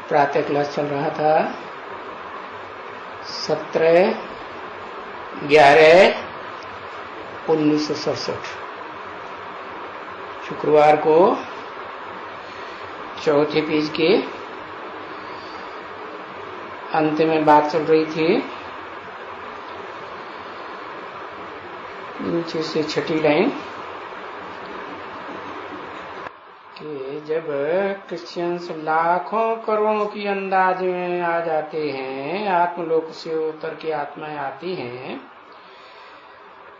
प्रातः क्लास चल रहा था 17/11/1967 शुक्रवार को चौथे पेज के अंत में बात चल रही थी। नीचे से छठी लाइन कि जब क्रिश्चियंस लाखों करोड़ों की अंदाज में आ जाते हैं, आत्मलोक से उतर के आत्माएं आती हैं,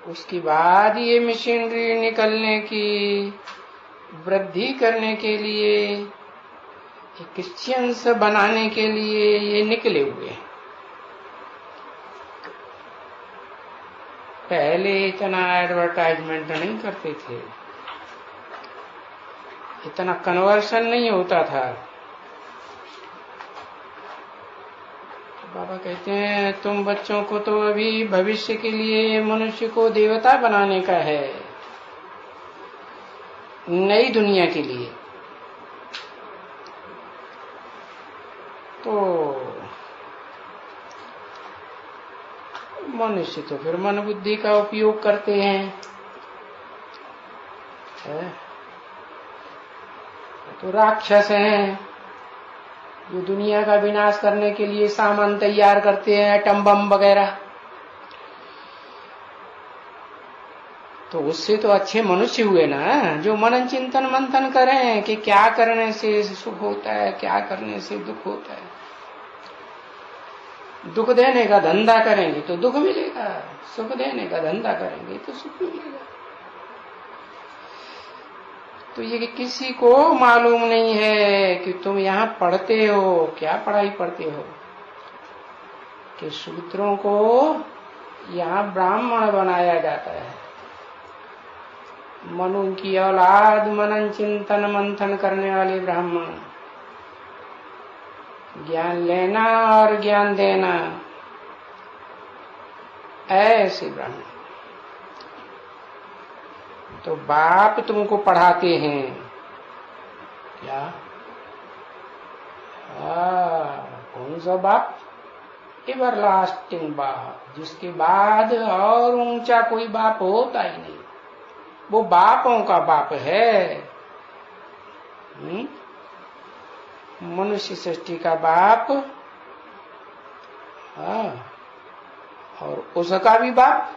उसके बाद ये मिशनरी निकलने की वृद्धि करने के लिए, क्रिश्चियंस बनाने के लिए ये निकले हुए हैं। पहले इतना एडवर्टाइजमेंट नहीं करते थे, इतना कन्वर्शन नहीं होता था। बाबा कहते हैं तुम बच्चों को तो अभी भविष्य के लिए मनुष्य को देवता बनाने का है, नई दुनिया के लिए। तो मनुष्य तो फिर मन बुद्धि का उपयोग करते हैं, तो राक्षस हैं जो दुनिया का विनाश करने के लिए सामान तैयार करते हैं, एटम बम वगैरह। तो उससे तो अच्छे मनुष्य हुए ना, जो मनन चिंतन मंथन करें कि क्या करने से सुख होता है, क्या करने से दुख होता है। दुख देने का धंधा करेंगे तो दुख मिलेगा, सुख देने का धंधा करेंगे तो सुख मिलेगा। तो ये किसी को मालूम नहीं है कि तुम यहाँ पढ़ते हो, क्या पढ़ाई पढ़ते हो, कि शूद्रों को यहाँ ब्राह्मण बनाया जाता है। मनु की औलाद, मनन चिंतन मंथन करने वाले ब्राह्मण, ज्ञान लेना और ज्ञान देना, ऐसे ब्राह्मण। तो बाप तुमको पढ़ाते हैं क्या? कौन सा बाप? एवरलास्टिंग बाप, जिसके बाद और ऊंचा कोई बाप होता ही नहीं। वो बापों का बाप है। मनुष्य सृष्टि का बाप, और उसका भी बाप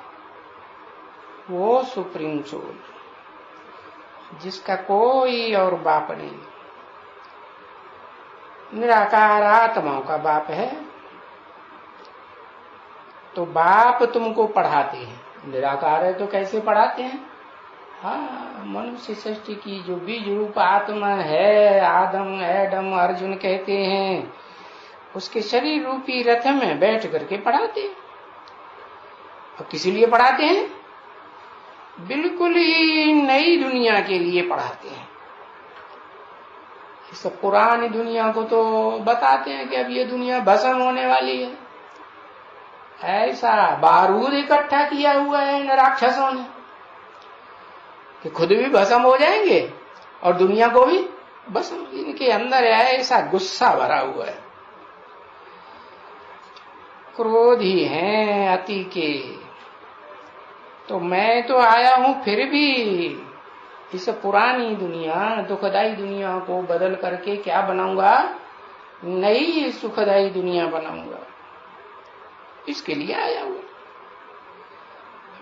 वो सुप्रीम सोल, जिसका कोई और बाप नहीं, निराकार आत्माओं का बाप है। तो बाप तुमको पढ़ाते हैं, निराकार है तो कैसे पढ़ाते हैं? मनुष्य सृष्टि की जो बीज रूप आत्मा है, आदम एडम अर्जुन कहते हैं, उसके शरीर रूपी रथ में बैठ करके पढ़ाते हैं। और किसी लिए पढ़ाते हैं? बिल्कुल ही नई दुनिया के लिए पढ़ाते हैं। इस पुरानी दुनिया को तो बताते हैं कि अब ये दुनिया भस्म होने वाली है। ऐसा बारूद इकट्ठा किया हुआ है इन राक्षसों ने कि खुद भी भस्म हो जाएंगे और दुनिया को भी भस्म। इनके अंदर ऐसा गुस्सा भरा हुआ है, क्रोधी हैं अति के। तो मैं तो आया हूं फिर भी इस पुरानी दुनिया, दुखदाई दुनिया को बदल करके क्या बनाऊंगा? नई सुखदाई दुनिया बनाऊंगा। इसके लिए आया हूं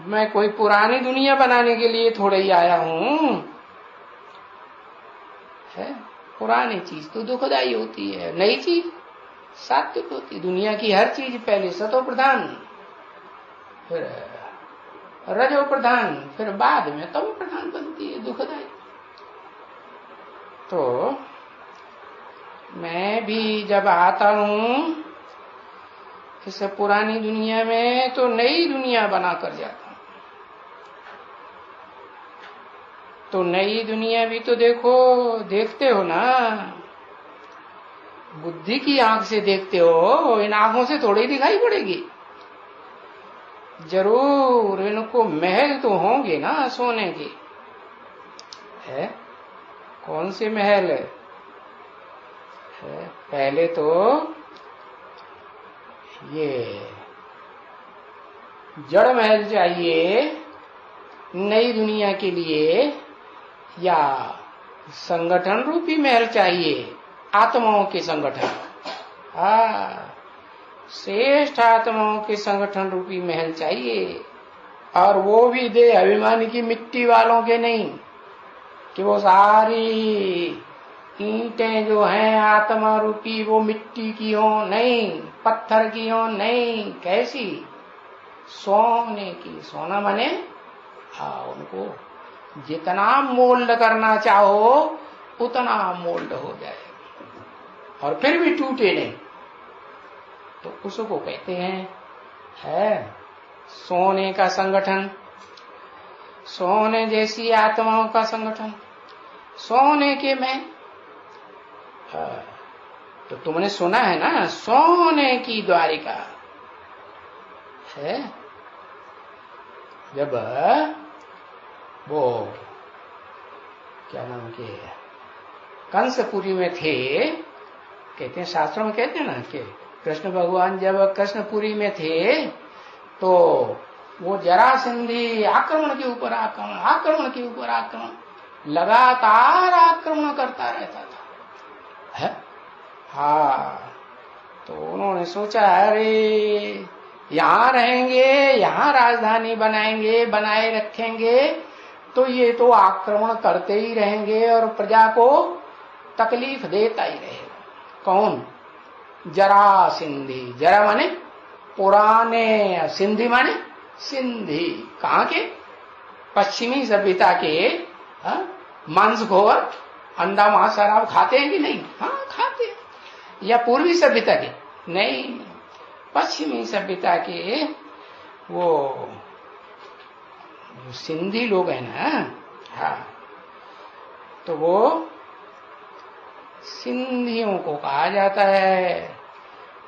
मैं। कोई पुरानी दुनिया बनाने के लिए थोड़ा ही आया हूं। है पुरानी चीज तो दुखदाई होती है, नई चीज सात्विक होती। दुनिया की हर चीज पहले सतो प्रधान, फिर रजो प्रधान, फिर बाद में तमो प्रधान बनती है, दुखदाई। तो मैं भी जब आता हूं इस पुरानी दुनिया में तो नई दुनिया बनाकर जाता हूं। तो नई दुनिया भी तो देखते हो ना, बुद्धि की आंख से देखते हो। इन आंखों से थोड़ी दिखाई पड़ेगी। जरूर इनको महल तो होंगे ना सोने के। है कौन से महल है? पहले तो ये जड़ महल चाहिए नई दुनिया के लिए, या संगठन रूपी महल चाहिए, आत्माओं के संगठन। श्रेष्ठ आत्माओं के संगठन रूपी महल चाहिए, और वो भी देह अभिमान की मिट्टी वालों के नहीं, कि वो सारी ईंटें जो हैं आत्मा रूपी वो मिट्टी की हो नहीं, पत्थर की हो नहीं, कैसी? सोने की। सोना माने उनको जितना मोल्ड करना चाहो उतना मोल्ड हो जाए, और फिर भी टूटे नहीं, तो उसको कहते हैं है सोने का संगठन, सोने जैसी आत्माओं का संगठन, सोने के में। तो तुमने सुना है ना, सोने की द्वारिका है। जब वो क्या नाम के कंसपुरी में थे, कहते हैं शास्त्रों में कहते हैं ना कि कृष्ण भगवान जब कृष्णपुरी में थे तो वो जरासंधी आक्रमण के ऊपर आक्रमण, आक्रमण के ऊपर आक्रमण, लगातार आक्रमण करता रहता था है? तो उन्होंने सोचा अरे यहाँ रहेंगे, यहाँ राजधानी बनाएंगे, बनाए रखेंगे तो ये तो आक्रमण करते ही रहेंगे और प्रजा को तकलीफ देता ही रहेगा। कौन? जरासिंधी। जरा माने पुराने, सिंधी माने सिंधी। कहाँ के? पश्चिमी सभ्यता के मांसखोर, अंडा मांस शराब खाते हैं कि नहीं? हाँ खाते हैं। या पूर्वी सभ्यता के? नहीं, पश्चिमी सभ्यता के वो सिंधी लोग हैं ना, तो वो सिंधियों को कहा जाता है।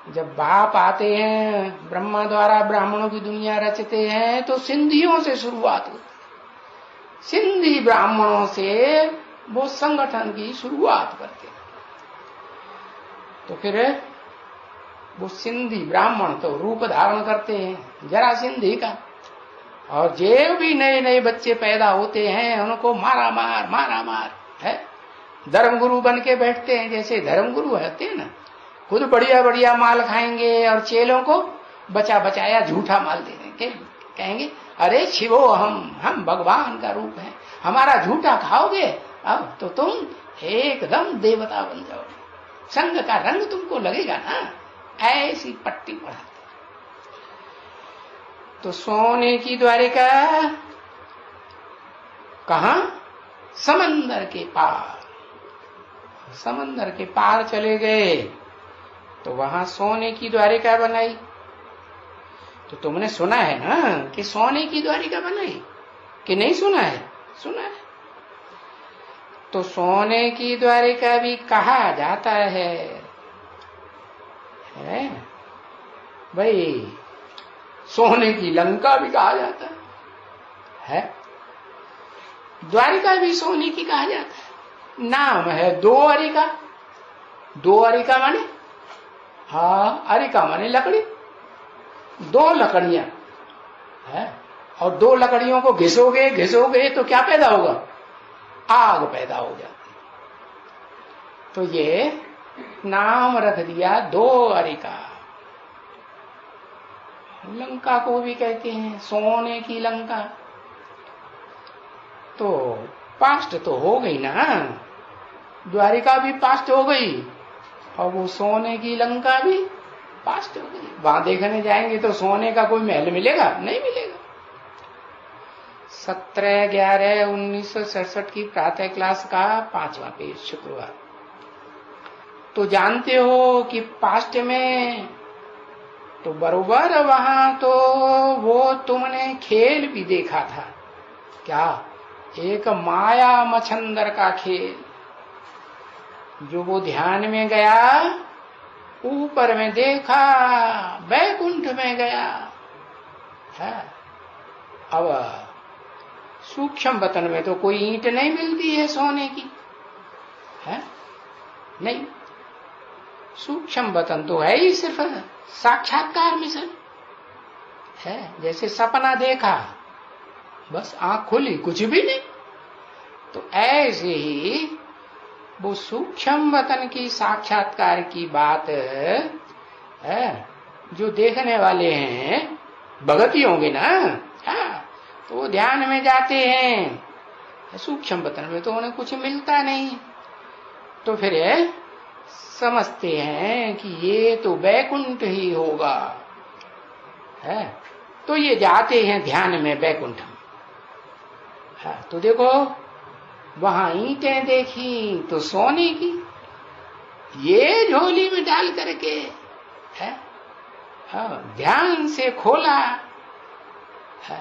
जब बाप आते हैं, ब्रह्मा द्वारा ब्राह्मणों की दुनिया रचते हैं, तो सिंधियों से शुरुआत होती है। सिंधी ब्राह्मणों से वो संगठन की शुरुआत करते हैं। तो फिर वो सिंधी ब्राह्मण तो रूप धारण करते हैं जरा सिंधी का, और जो भी नए नए बच्चे पैदा होते हैं उनको मारा मार है, धर्मगुरु बन के बैठते हैं। जैसे धर्मगुरु होते हैं ना, खुद बढ़िया बढ़िया माल खाएंगे और चेलों को बचा बचाया झूठा माल दे देंगे, कहेंगे अरे शिवो हम भगवान का रूप है, हमारा झूठा खाओगे अब तो तुम एकदम देवता बन जाओगे, संग का रंग तुमको लगेगा ना। ऐसी पट्टी पढ़ाते। तो सोने की द्वारिका कहां? समंदर के पार। समंदर के पार चले गए तो वहां सोने की द्वारिका बनाई। तो तुमने सुना है ना कि सोने की द्वारिका बनाई, कि नहीं सुना है? सुना है। तो सोने की द्वारिका भी कहा जाता है भाई, सोने की लंका भी कहा जाता है। द्वारिका भी सोने की कहा जाता है। नाम है दो अरिका। दो अरिका माने, अरिका माने लकड़ी, दो लकड़ियां है, और दो लकड़ियों को घिसोगे तो क्या पैदा होगा? आग पैदा हो जाती। तो ये नाम रख दिया दो अरिका। लंका को भी कहते हैं सोने की लंका। तो पास्ट तो हो गई ना, द्वारिका भी पास्ट हो गई, और वो सोने की लंका भी पास्ट हो गई। वहां देखने जाएंगे तो सोने का कोई महल मिलेगा? नहीं मिलेगा। 17/11/1967 की प्रातः क्लास का 5वां पेज, शुक्रवार। तो जानते हो कि पास्ट में तो बरोबर वहां तो वो तुमने खेल भी देखा था। क्या? एक माया मछंदर का खेल, जो वो ध्यान में गया, ऊपर में देखा, बैकुंठ में गया है। अब सूक्ष्म वतन में तो कोई ईंट नहीं मिलती है सोने की, है नहीं। सूक्ष्म वतन तो है ही सिर्फ साक्षात्कार मिशन है। जैसे सपना देखा, बस आंख खुली, कुछ भी नहीं। तो ऐसे ही वो सूक्ष्म वतन की साक्षात्कार की बात है, जो देखने वाले हैं भगत ही होंगे ना, हाँ, तो वो ध्यान में जाते हैं। सूक्ष्म वतन में तो उन्हें कुछ मिलता नहीं, तो फिर समझते हैं कि ये तो वैकुंठ ही होगा, है। तो ये जाते हैं ध्यान में वैकुंठ में। हाँ, तो देखो वहां ईंटें देखी तो सोने की, ये झोली में डाल करके है, हाँ, ध्यान से खोला है,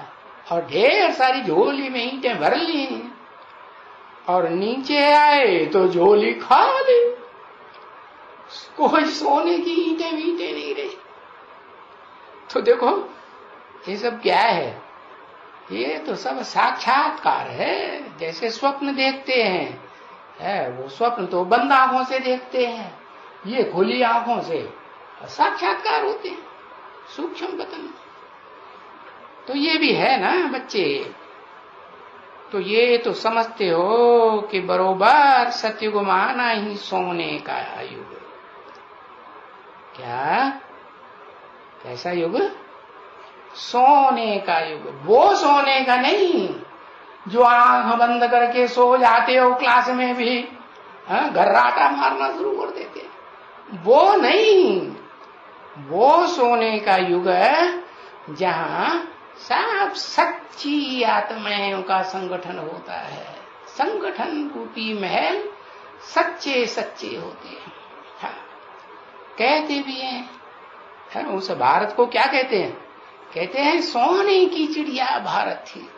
और ढेर सारी झोली में ईंटें भर ली, और नीचे आए तो झोली खाली, कोई सोने की ईंटें वींटें नहीं रही। तो देखो ये सब क्या है, ये तो सब साक्षात्कार है। जैसे स्वप्न देखते हैं, है, वो स्वप्न तो बंद आंखों से देखते हैं, ये खुली आंखों से साक्षात्कार होते हैं सूक्ष्म वतन। तो ये भी है ना बच्चे। तो ये तो समझते हो कि बरोबर सत्युग माना ही सोने का युग। क्या, कैसा युग? सोने का युग। वो सोने का नहीं जो आंख बंद करके सो जाते हो क्लास में भी, घर्राटा मारना शुरू कर देते, वो नहीं। वो सोने का युग है जहां सब सच्ची आत्माओं का संगठन होता है। संगठन रूपी महल सच्चे सच्चे होते हैं। हाँ, कहते भी हैं, उस भारत को क्या कहते हैं? कहते हैं सोने की चिड़िया भारत थी।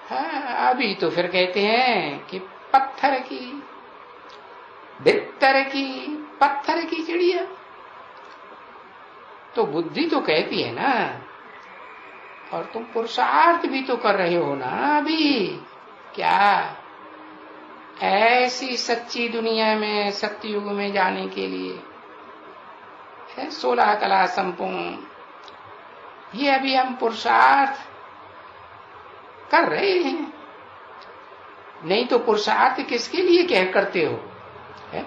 हाँ, अभी तो फिर कहते हैं कि पत्थर की, भित्तर की, पत्थर की चिड़िया। तो बुद्धि तो कहती है ना, और तुम पुरुषार्थ भी तो कर रहे हो ना अभी। क्या ऐसी सच्ची दुनिया में, सत्ययुग में जाने के लिए है 16 कला संपूर्ण, ये अभी हम पुरुषार्थ कर रहे हैं। नहीं तो पुरुषार्थ किसके लिए क्या करते हो? है?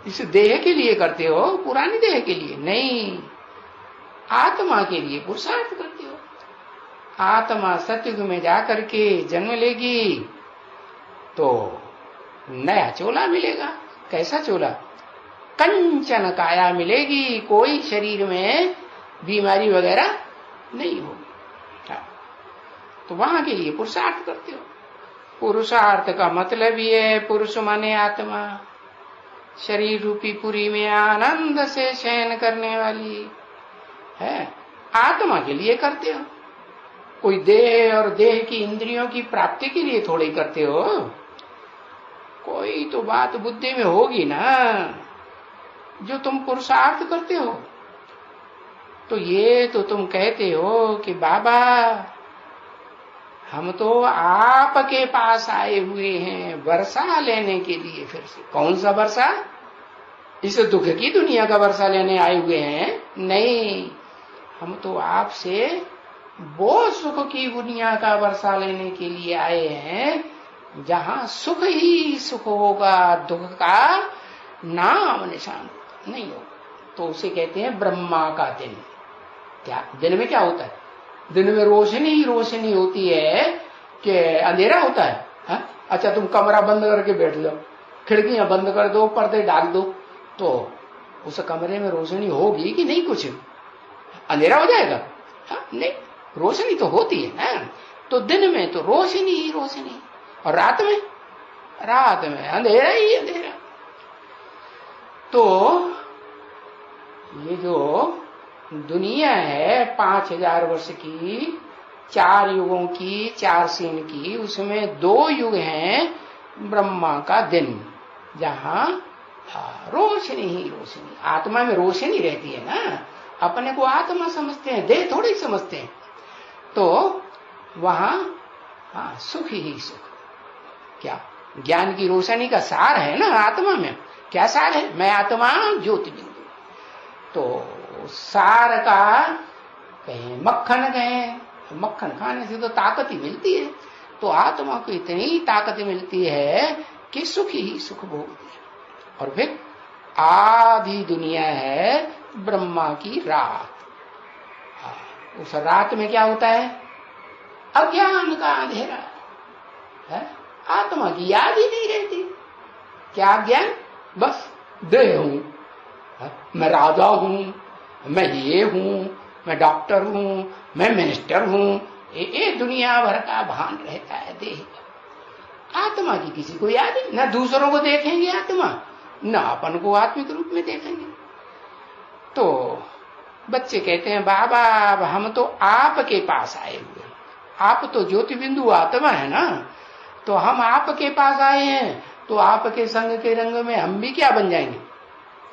इस देह के लिए करते हो, पुरानी देह के लिए नहीं, आत्मा के लिए पुरुषार्थ करते हो। आत्मा सत्युग में जाकर के जन्म लेगी तो नया चोला मिलेगा। कैसा चोला? कंचन काया मिलेगी, कोई शरीर में बीमारी वगैरह नहीं होगी। तो वहां के लिए पुरुषार्थ करते हो। पुरुषार्थ का मतलब ये है, पुरुष माने आत्मा, शरीर रूपी पुरी में आनंद से शयन करने वाली है, आत्मा के लिए करते हो। कोई देह और देह की इंद्रियों की प्राप्ति के लिए थोड़ी करते हो। कोई तो बात बुद्धि में होगी ना जो तुम पुरुषार्थ करते हो। तो ये तो तुम कहते हो कि बाबा हम तो आपके पास आए हुए हैं वर्षा लेने के लिए। फिर से कौन सा वर्षा? इस दुख की दुनिया का वर्षा लेने आए हुए हैं? नहीं, हम तो आपसे वो सुख की दुनिया का वर्षा लेने के लिए आए हैं जहां सुख ही सुख होगा, दुख का नाम निशान नहीं होगा। तो उसे कहते हैं ब्रह्मा का दिन। क्या दिन में क्या होता है? दिन में रोशनी ही रोशनी होती है कि अंधेरा होता है? हा? अच्छा, तुम कमरा बंद करके बैठ जाओ, खिड़कियां बंद कर दो, पर्दे डाल दो, तो उस कमरे में रोशनी होगी कि नहीं? कुछ अंधेरा हो जाएगा? हा? नहीं, रोशनी तो होती है ना। तो दिन में तो रोशनी ही रोशनी, और रात में अंधेरा ही अंधेरा। तो ये जो दुनिया है 5000 वर्ष की, 4 युगों की, 4 सीन की, उसमें 2 युग हैं ब्रह्मा का दिन, जहां रोशनी ही रोशनी, आत्मा में रोशनी रहती है ना। अपने को आत्मा समझते हैं, देह थोड़ी समझते हैं। तो वहां सुख ही सुख। क्या ज्ञान की रोशनी का सार है ना आत्मा में, क्या सार है? मैं आत्मा ज्योति बिंदु। तो सार का कहें मक्खन कहें, मक्खन खाने से तो ताकत ही मिलती है। तो आत्मा को इतनी ताकत मिलती है कि सुख ही सुख भोगती है। और फिर आधी दुनिया है ब्रह्मा की रात। उस रात में क्या होता है? अज्ञान का अंधेरा है। आत्मा की याद ही नहीं रहती। क्या ज्ञान? बस देह हूं, मैं राजा हूं, मैं ये हूं, मैं डॉक्टर हूं, मैं मिनिस्टर हूं, ये दुनिया भर का भान रहता है देह का। आत्मा की किसी को याद नहीं। न दूसरों को देखेंगे आत्मा, न अपन को आत्मिक रूप में देखेंगे। तो बच्चे कहते हैं बाबा अब हम तो आपके पास आए हुए, आप तो ज्योति बिंदु आत्मा है ना, तो हम आपके पास आए हैं, तो आपके संग के रंग में हम भी क्या बन जाएंगे?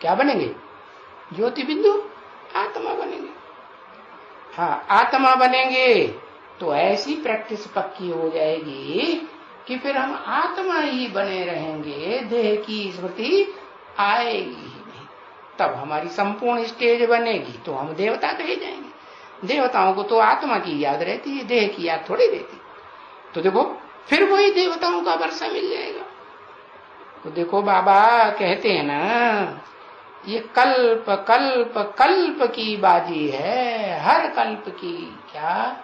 क्या बनेंगे? ज्योति बिंदु आत्मा बनेंगे। हाँ, आत्मा बनेंगे तो ऐसी प्रैक्टिस पक्की हो जाएगी कि फिर हम आत्मा ही बने रहेंगे, देह की स्मृति आएगी ही नहीं। तब हमारी संपूर्ण स्टेज बनेगी तो हम देवता कहे जाएंगे। देवताओं को तो आत्मा की याद रहती है, देह की याद थोड़ी रहती। तो देखो फिर वही देवताओं का वर्षा मिल जाएगा। तो देखो बाबा कहते हैं ना, ये कल्प कल्प कल्प की बाजी है, हर कल्प की। क्या?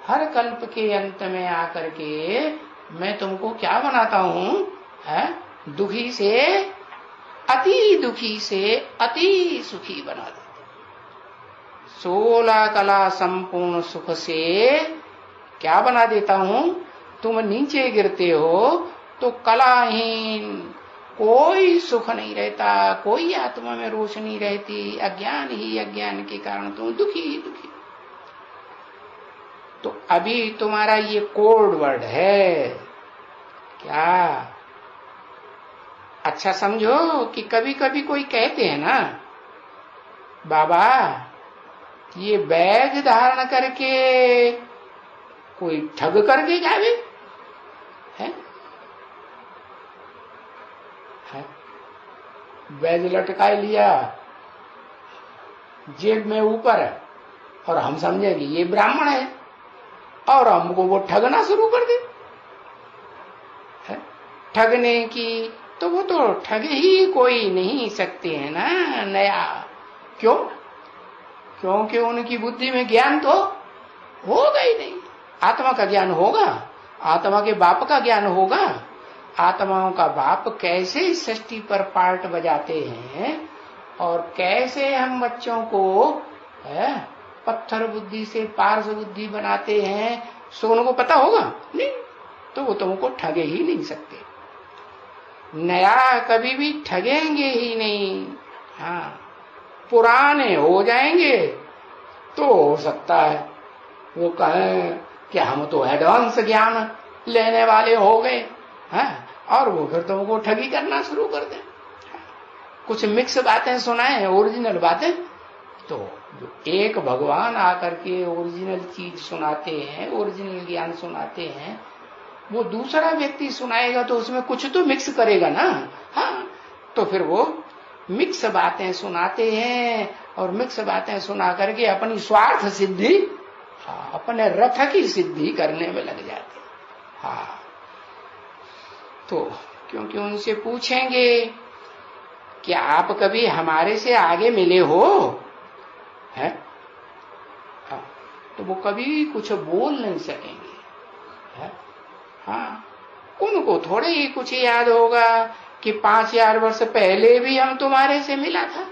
हर कल्प के अंत में आकर के मैं तुमको क्या बनाता हूं? दुखी से अति दुखी से अति सुखी बना देता। 16 कला संपूर्ण सुख से क्या बना देता हूं? तुम नीचे गिरते हो तो कलाहीन कोई सुख नहीं रहता, कोई आत्मा में रोशनी रहती, अज्ञान ही अज्ञान के कारण तुम दुखी ही दुखी। तो अभी तुम्हारा ये कोड वर्ड है क्या? अच्छा समझो कि कभी कभी कोई कहते हैं ना, बाबा ये बैग धारण करके कोई ठग करके जावे है? बैग लटकाए लिया जेब में ऊपर और हम समझेंगे ये ब्राह्मण है और हमको वो ठगना शुरू कर दे। ठगने की तो वो तो ठग ही कोई नहीं सकते हैं ना नया। क्यों? क्योंकि उनकी बुद्धि में ज्ञान तो होगा ही नहीं। आत्मा का ज्ञान होगा, आत्मा के बाप का ज्ञान होगा। आत्माओं का बाप कैसे इस सृष्टि पर पार्ट बजाते हैं और कैसे हम बच्चों को पत्थर बुद्धि से पारस बुद्धि बनाते हैं, सो उनको पता होगा नहीं, तो वो तुमको ठगे ही नहीं सकते। नया कभी भी ठगेंगे ही नहीं। हाँ, पुराने हो जाएंगे तो हो सकता है वो कहें कि हम तो एडवांस ज्ञान लेने वाले हो गए हैं, और वो फिर तुमको ठगी करना शुरू कर दें। कुछ मिक्स बातें सुनाएं, ओरिजिनल बातें तो जो एक भगवान आकर के ओरिजिनल चीज सुनाते हैं, ओरिजिनल ज्ञान सुनाते हैं, वो दूसरा व्यक्ति सुनाएगा तो उसमें कुछ तो मिक्स करेगा ना। हाँ, तो फिर वो मिक्स बातें सुनाते हैं और मिक्स बातें सुना करके अपनी स्वार्थ सिद्धि, हाँ, अपने रथ की सिद्धि करने में लग जाते हैं। हाँ, तो क्योंकि उनसे पूछेंगे कि आप कभी हमारे से आगे मिले हो है? तो वो कभी कुछ बोल नहीं सकेंगे है? हाँ, उनको थोड़े ही कुछ याद होगा कि 5000 वर्ष पहले भी हम तुम्हारे से मिला था।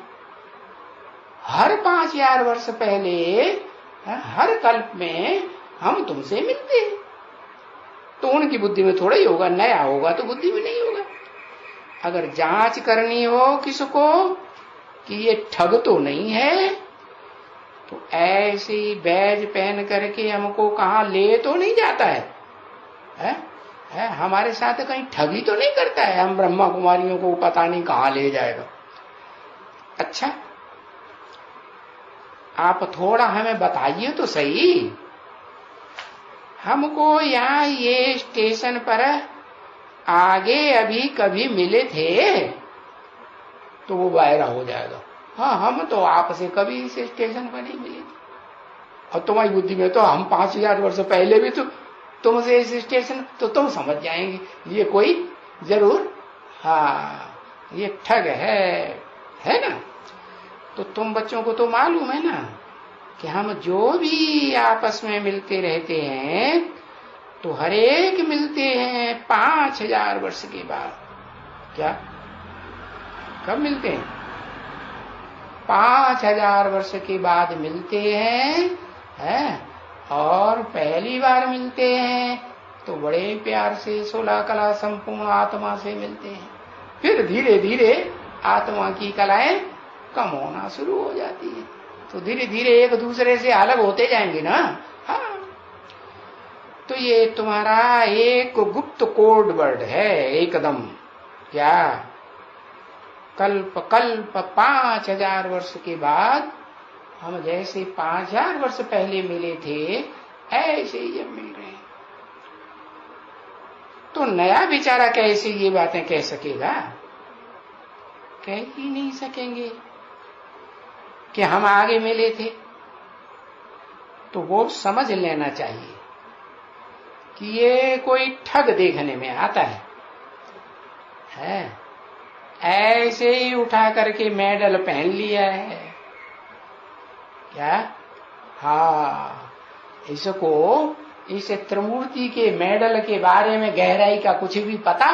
हर 5000 वर्ष पहले हर कल्प में हम तुमसे मिलते हैं। तो उनकी बुद्धि में थोड़ा ही होगा, नया होगा तो बुद्धि में नहीं होगा। अगर जांच करनी हो किसको कि ये ठग तो नहीं है, तो ऐसे ही बैज पहन करके हमको कहाँ ले तो नहीं जाता है? हमारे साथ कहीं ठगी तो नहीं करता है, हम ब्रह्मा कुमारियों को पता नहीं कहाँ ले जाएगा। अच्छा, आप थोड़ा हमें बताइए तो सही, हमको यहाँ ये स्टेशन पर आगे अभी कभी मिले थे तो वो वायरा हो जाएगा। हाँ, हम तो आपसे कभी इस स्टेशन पर नहीं मिले थे, और तुम्हारी बुद्धि में तो हम 5000 वर्ष पहले भी तो तुमसे इस स्टेशन, तो तुम समझ जाएंगे ये कोई जरूर, हाँ ये ठग है ना। तो तुम बच्चों को तो मालूम है ना कि हम जो भी आपस में मिलते रहते हैं तो हर एक मिलते हैं 5000 वर्ष के बाद। क्या कब मिलते हैं? 5000 वर्ष के बाद मिलते हैं, और पहली बार मिलते हैं तो बड़े प्यार से 16 कला संपूर्ण आत्मा से मिलते हैं। फिर धीरे धीरे आत्मा की कलाएं कम होना शुरू हो जाती है, तो धीरे धीरे एक दूसरे से अलग होते जाएंगे ना। हाँ, तो ये तुम्हारा एक गुप्त कोड वर्ड है एकदम। क्या कल्प कल्प 5000 वर्ष के बाद हम जैसे 5000 वर्ष पहले मिले थे ऐसे ही अब मिल रहे हैं। तो नया बेचारा कैसे ये बातें कह सकेगा? कह ही नहीं सकेंगे कि हम आगे मिले थे। तो वो समझ लेना चाहिए कि ये कोई ठग देखने में आता है, ऐसे ही उठा करके मेडल पहन लिया है। क्या? हाँ, इसको इस त्रिमूर्ति के मेडल के बारे में गहराई का कुछ भी पता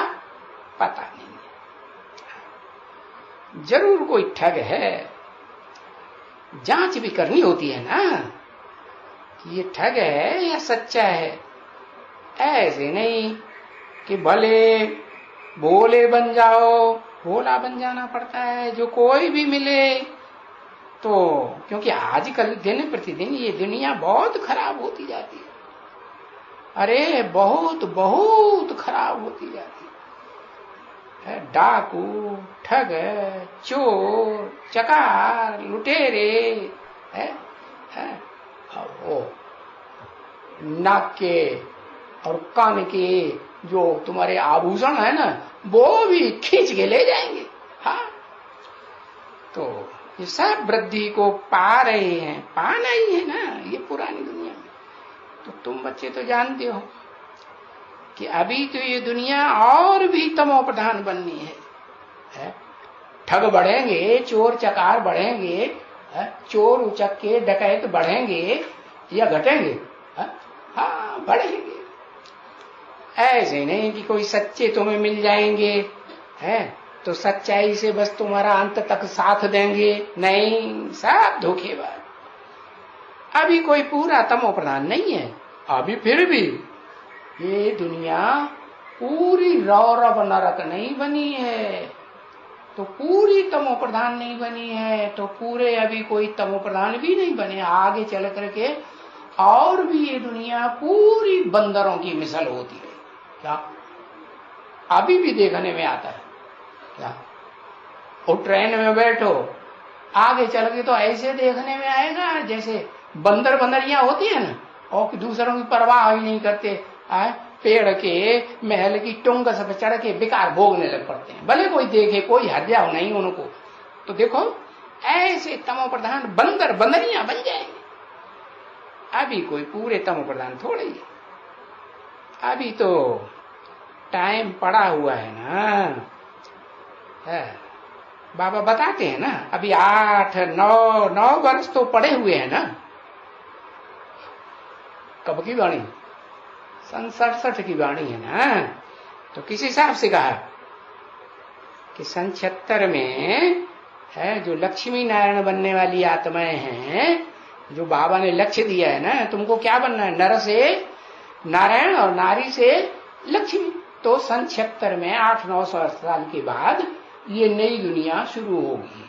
नहीं है। जरूर कोई ठग है। जांच भी करनी होती है ना कि ये ठग है या सच्चा है। ऐसे नहीं कि भले भोले बन जाओ, भोला बन जाना पड़ता है जो कोई भी मिले तो, क्योंकि आजकल दिन प्रतिदिन ये दुनिया बहुत खराब होती जाती है। अरे बहुत बहुत खराब होती जाती है। डाकू, ठग, चोर, चकार, लुटेरे है, वो नाक के और कान के जो तुम्हारे आभूषण है ना, वो भी खींच के ले जाएंगे। हाँ, तो ये सब वृद्धि को पा रहे हैं, पाना ही है ना ये पुरानी दुनिया में। तो तुम बच्चे तो जानते हो कि अभी तो ये दुनिया और भी तमो प्रधान बननी है। ठग बढ़ेंगे, चोर चकार बढ़ेंगे, चोर उचक्के डकैत बढ़ेंगे या घटेंगे? हाँ, बढ़ेंगे। ऐसे नहीं कि कोई सच्चे तुम्हें मिल जाएंगे तो सच्चाई से बस तुम्हारा अंत तक साथ देंगे, नहीं, सब धोखेबाज। अभी कोई पूरा तमो प्रधान नहीं है। अभी फिर भी ये दुनिया पूरी रौरव नरक नहीं बनी है, तो पूरी तमो प्रधान नहीं बनी है, तो पूरे अभी कोई तमो प्रधान भी नहीं बने। आगे चल करके और भी ये दुनिया पूरी बंदरों की मिसाल होती है। क्या अभी भी देखने में आता है? क्या और ट्रेन में बैठो, आगे चल के तो ऐसे देखने में आएगा जैसे बंदरियां होती है ना, और दूसरों की परवाह ही नहीं करते, पेड़ के महल की टुंग सब चढ़ के बेकार भोगने लग पड़ते हैं, भले कोई देखे, कोई हर्जा हो नहीं उनको। तो देखो ऐसे तमो प्रधान बंदरियां बन जाएंगे। अभी कोई पूरे तमो प्रधान थोड़े ही, अभी तो टाइम पड़ा हुआ है ना। बाबा बताते हैं ना, अभी 8-9 वर्ष तो पड़े हुए हैं ना। कब की वाणी? सन 67 की वाणी है ना। तो किस हिसाब से कहा कि सन 76 में है जो लक्ष्मी नारायण बनने वाली आत्माएं हैं, जो बाबा ने लक्ष्य दिया है ना, तुमको क्या बनना है? नर से नारायण और नारी से लक्ष्मी। तो सन 76 में 8-9 साल के बाद ये नई दुनिया शुरू होगी।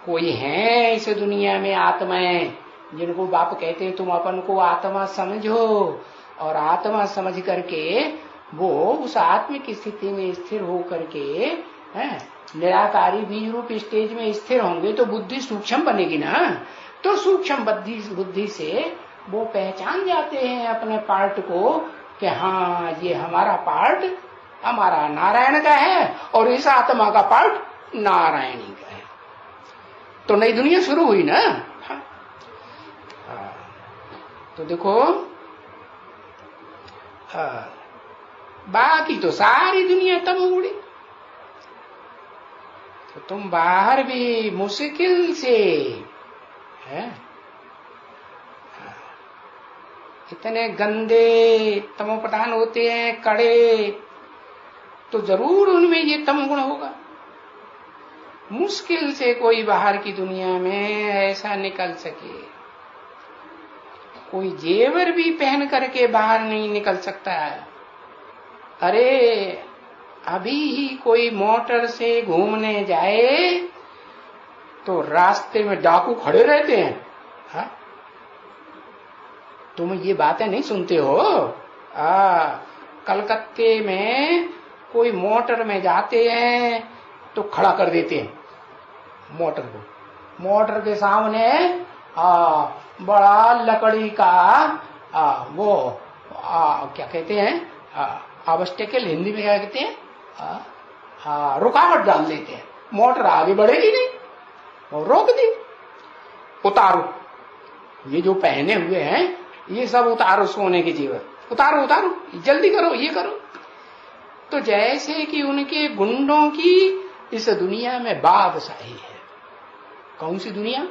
कोई है इस दुनिया में आत्माएं जिनको बाप कहते हैं तुम अपन को आत्मा समझो, और आत्मा समझ करके वो उस आत्मिक स्थिति में स्थिर हो करके निराकारी बीज रूप स्टेज में स्थिर होंगे तो बुद्धि सूक्ष्म बनेगी ना। तो सूक्ष्म बुद्धि से वो पहचान जाते हैं अपने पार्ट को कि हाँ ये हमारा पार्ट हमारा नारायण का है और इस आत्मा का पार्ट नारायणी का है। तो नई दुनिया शुरू हुई ना। हाँ। तो देखो, बाकी तो सारी दुनिया तम उड़ी, तो तुम बाहर भी मुश्किल से है, इतने गंदे तमोप्रधान होते हैं, कड़े, तो जरूर उनमें ये तम गुण होगा। मुश्किल से कोई बाहर की दुनिया में ऐसा निकल सके। कोई जेवर भी पहन करके बाहर नहीं निकल सकता है। अरे अभी ही कोई मोटर से घूमने जाए तो रास्ते में डाकू खड़े रहते हैं। हा? तुम ये बातें नहीं सुनते हो? कलकत्ते में कोई मोटर में जाते हैं तो खड़ा कर देते हैं मोटर को। मोटर के सामने बड़ा लकड़ी का वो क्या कहते हैं, ऑब्स्टेकल हिंदी में क्या कहते हैं, रुकावट डाल देते हैं। मोटर आगे बढ़ेगी नहीं और रोक दी। उतारो, ये जो पहने हुए हैं ये सब उतारो, सोने के जेवर उतारो, उतारो, जल्दी करो, ये करो। तो जैसे कि उनके गुंडों की इस दुनिया में बादशाही है। कौन सी दुनिया,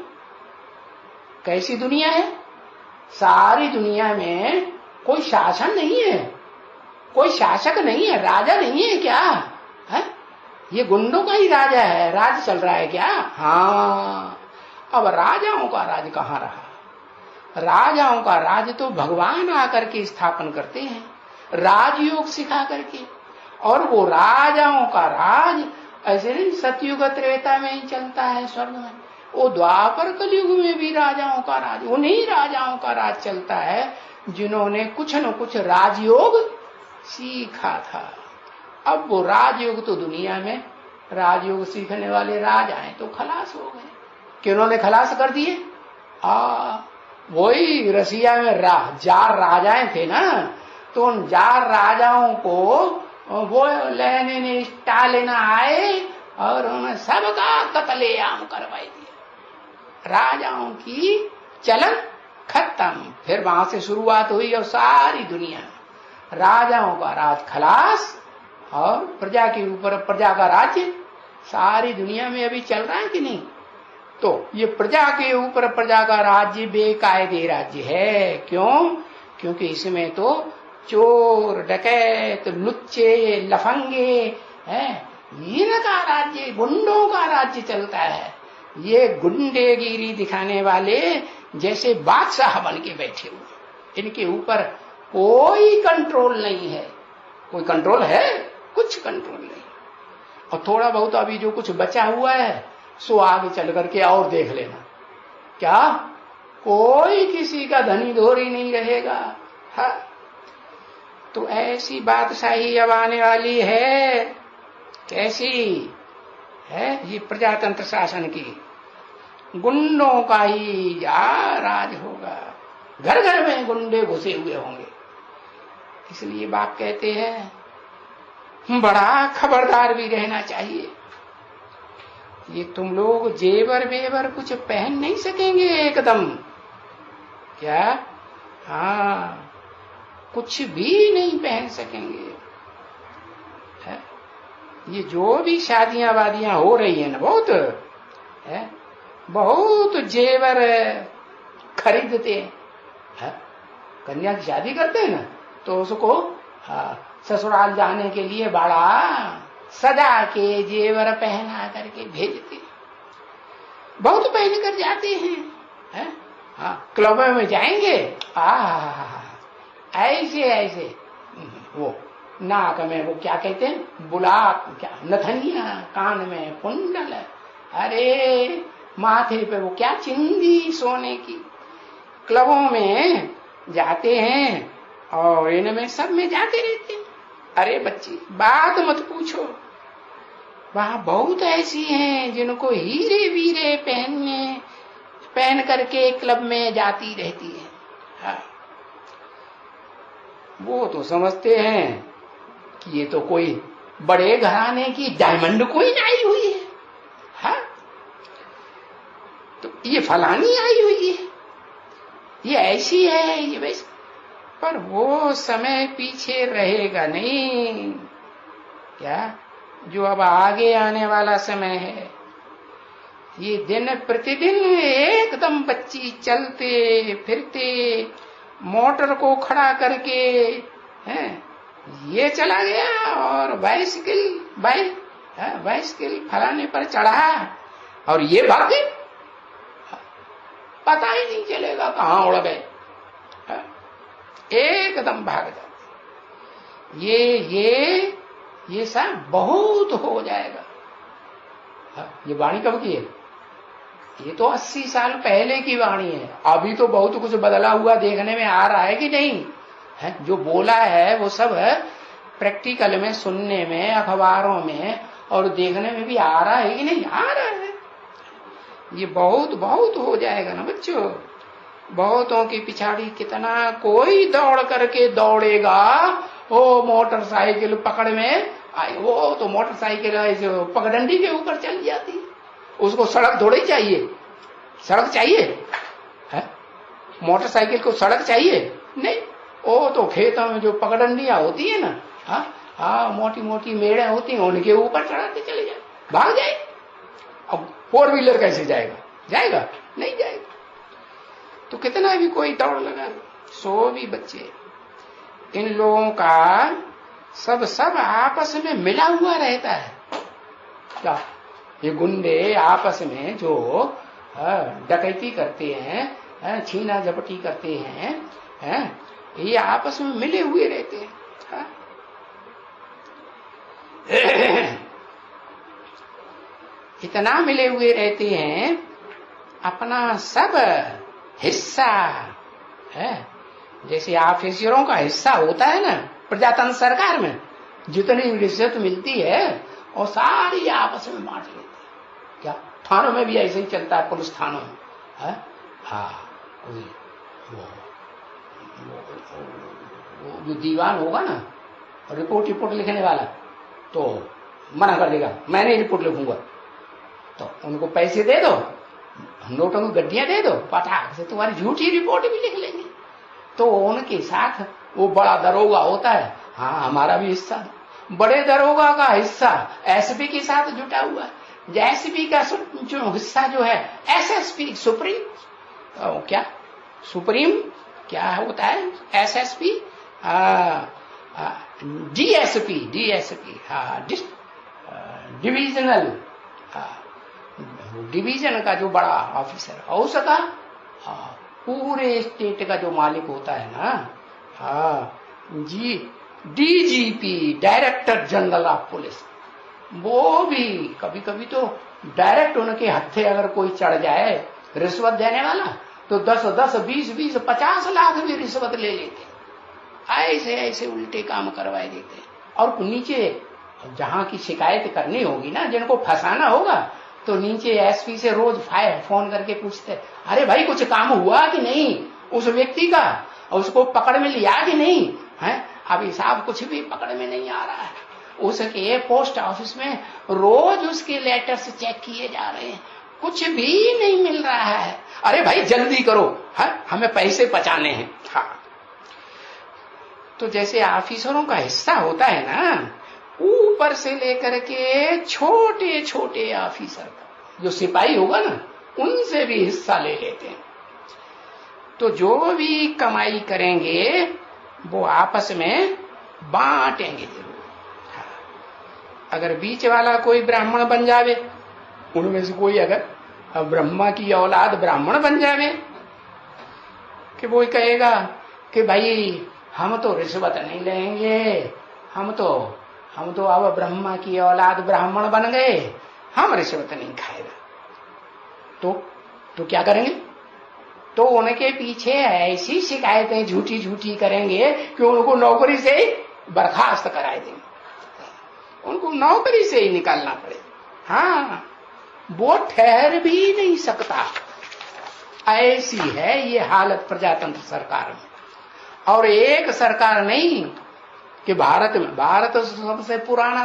कैसी दुनिया है? सारी दुनिया में कोई शासन नहीं है, कोई शासक नहीं है, राजा नहीं है क्या है? ये गुंडों का ही राजा है, राज चल रहा है क्या? हाँ। अब राजाओं का राज कहाँ रहा? राजाओं का राज तो भगवान आकर के स्थापन करते हैं, राजयोग सिखा करके। और वो राजाओं का राज ऐसे नहीं सतयुग त्रेता में ही चलता है स्वर्ग में, वो द्वापर कलयुग में भी राजाओं का राज, उन्हीं राजाओं का राज चलता है जिन्होंने कुछ न कुछ राजयोग सीखा था। अब वो राजयोग तो दुनिया में राजयोग सीखने वाले राजाएं तो खलास हो गए। किन्होंने खलास कर दिए? वही रसिया में जार राजाएं थे ना, तो उन जार राजाओं को वो लेने स्टालिन आए और उन्हें सबका कत्लेआम करवाई दिया। राजाओं की चलन खत्म। फिर वहां से शुरुआत हुई और सारी दुनिया राजाओं का राज खलास और प्रजा के ऊपर प्रजा का राज्य सारी दुनिया में अभी चल रहा है कि नहीं? तो ये प्रजा के ऊपर प्रजा का राज्य बेकायदे राज्य है। क्यों? क्योंकि इसमें तो चोर, डकैत, लुच्चे, लफंगे हैं, इनका राज्य, गुंडों का राज्य चलता है। ये गुंडेगिरी दिखाने वाले जैसे बादशाह बन के बैठे हुए, इनके ऊपर कोई कंट्रोल नहीं है। कोई कंट्रोल है? कुछ कंट्रोल नहीं। और थोड़ा बहुत अभी जो कुछ बचा हुआ है सो आगे चल करके और देख लेना, क्या कोई किसी का धनी धोरी नहीं रहेगा। हाँ, तो ऐसी बादशाही अब आने वाली है। कैसी है? ये प्रजातंत्र शासन की, गुंडों का ही राज होगा। घर घर में गुंडे घुसे हुए होंगे। इसलिए बाप कहते हैं बड़ा खबरदार भी रहना चाहिए। ये तुम लोग जेवर वेवर कुछ पहन नहीं सकेंगे एकदम। क्या? हाँ, कुछ भी नहीं पहन सकेंगे। है? ये जो भी शादियां वादियां हो रही है ना, बहुत है, बहुत जेवर खरीदते हैं। कन्या की शादी करते हैं ना तो उसको ससुराल जाने के लिए बड़ा सजा के जेवर पहना करके भेजते, बहुत पहन कर जाते हैं। हाँ, क्लबों में जाएंगे, ऐसे ऐसे वो नाक में वो क्या कहते हैं, बुलाक, क्या नथनिया, कान में कुंडल, अरे माथे पे वो क्या चिंदी सोने की। क्लबों में जाते हैं और इनमें सब में जाते रहते हैं। अरे बच्ची बात मत पूछो, वहां बहुत ऐसी हैं जिनको हीरे वीरे पहन करके क्लब में जाती रहती है। हाँ, वो तो समझते हैं कि ये तो कोई बड़े घराने की डायमंड कोइन आई हुई है। हाँ, ये फलानी आई हुई है, ये ऐसी है, ये वैसी। पर वो समय पीछे रहेगा नहीं, क्या जो अब आगे आने वाला समय है। ये दिन प्रतिदिन एकदम बच्ची चलते फिरते मोटर को खड़ा करके हैं, ये चला गया और बाइसिकल फलाने पर चढ़ा और ये भाग गए, पता ही नहीं चलेगा कहां उड़ गए, एकदम भाग जाते। ये सब बहुत हो जाएगा। ये वाणी कब की है? ये तो 80 साल पहले की वाणी है। अभी तो बहुत कुछ बदला हुआ देखने में आ रहा है कि नहीं है? जो बोला है वो सब प्रैक्टिकल में, सुनने में, अखबारों में और देखने में भी आ रहा है कि नहीं? आ रहा है। ये बहुत बहुत हो जाएगा ना बच्चों। बहुतों की पिछाड़ी कितना कोई दौड़ करके दौड़ेगा, वो मोटरसाइकिल पकड़ में आई, वो तो मोटरसाइकिल पगडंडी के ऊपर चल जाती, उसको सड़क थोड़ी चाहिए। सड़क चाहिए है? मोटरसाइकिल को सड़क चाहिए नहीं, वो तो खेतों में जो पगडंडियां होती है ना, हाँ मोटी मोटी मेड़े होती हैं, उनके ऊपर चढ़ाते चले जाए, भाग जाए। अब 4 व्हीलर कैसे जाएगा? जाएगा नहीं जाएगा। तो कितना भी कोई दौड़ लगा, सो भी बच्चे, इन लोगों का सब आपस में मिला हुआ रहता है। क्या ये गुंडे आपस में जो डकैती करते हैं, छीना झपटी करते हैं, ये आपस में मिले हुए रहते हैं। इतना मिले हुए रहते हैं, अपना सब हिस्सा है। जैसे ऑफिसरों का हिस्सा होता है ना प्रजातंत्र सरकार में, जितनी रिश्वत मिलती है और सारी आपस में बांट लेते हैं। क्या थानों में भी ऐसे ही चलता है? पुलिस थानों में है? हाँ, वो जो दीवान होगा ना, रिपोर्ट लिखने वाला, तो मना कर देगा, मैं नहीं रिपोर्ट लिखूंगा। तो उनको पैसे दे दो, नोटों की गड्डियां दे दो, पटाख से तुम्हारी झूठी रिपोर्ट भी लिख लेंगे। तो उनके साथ वो बड़ा दरोगा होता है, हाँ हमारा भी हिस्सा है। बड़े दरोगा का हिस्सा एसपी के साथ जुटा हुआ है। एसपी का जो हिस्सा जो है एसएसपी, सुप्रीम क्या सुप्रीम क्या होता है? एसएसपी, डीएसपी हाँ, डिविजनल डिवीजन का जो बड़ा ऑफिसर है उसका, पूरे स्टेट का जो मालिक होता है ना, DGP, director general of police, वो भी कभी कभी तो डायरेक्ट उनके हत्थे अगर कोई चढ़ जाए रिश्वत देने वाला, तो 10, 20, 50 लाख भी रिश्वत ले लेते। ऐसे ऐसे उल्टे काम करवाए देते। और नीचे जहां की शिकायत करनी होगी ना, जिनको फंसाना होगा, तो नीचे एसपी से रोज फोन करके पूछते, अरे भाई कुछ काम हुआ कि नहीं उस व्यक्ति का, उसको पकड़ में लिया कि नहीं है? अभी साहब कुछ भी पकड़ में नहीं आ रहा है। उसके पोस्ट ऑफिस में रोज उसके लेटर्स चेक किए जा रहे हैं, कुछ भी नहीं मिल रहा है। अरे भाई जल्दी करो, हमें पैसे बचाने हैं। हाँ, तो जैसे ऑफिसरों का हिस्सा होता है ना, ऊपर से लेकर के छोटे छोटे ऑफिसर, जो सिपाही होगा ना, उनसे भी हिस्सा ले लेते हैं। तो जो भी कमाई करेंगे वो आपस में बांटेंगे जरूर। अगर बीच वाला कोई ब्राह्मण बन जावे, उनमें से कोई अगर ब्रह्मा की औलाद ब्राह्मण बन जावे, कि वो कहेगा कि भाई हम तो रिश्वत नहीं लेंगे, हम तो अब ब्रह्मा की औलाद ब्राह्मण बन गए, हम रिश्वत नहीं खाएगा। तो क्या करेंगे? तो उनके पीछे ऐसी शिकायतें झूठी झूठी करेंगे कि उनको नौकरी से ही बर्खास्त कराए देंगे, उनको नौकरी से ही निकालना पड़े। हाँ, वो ठहर भी नहीं सकता। ऐसी है ये हालत प्रजातंत्र सरकार में। और एक सरकार नहीं कि भारत में, भारत सबसे पुराना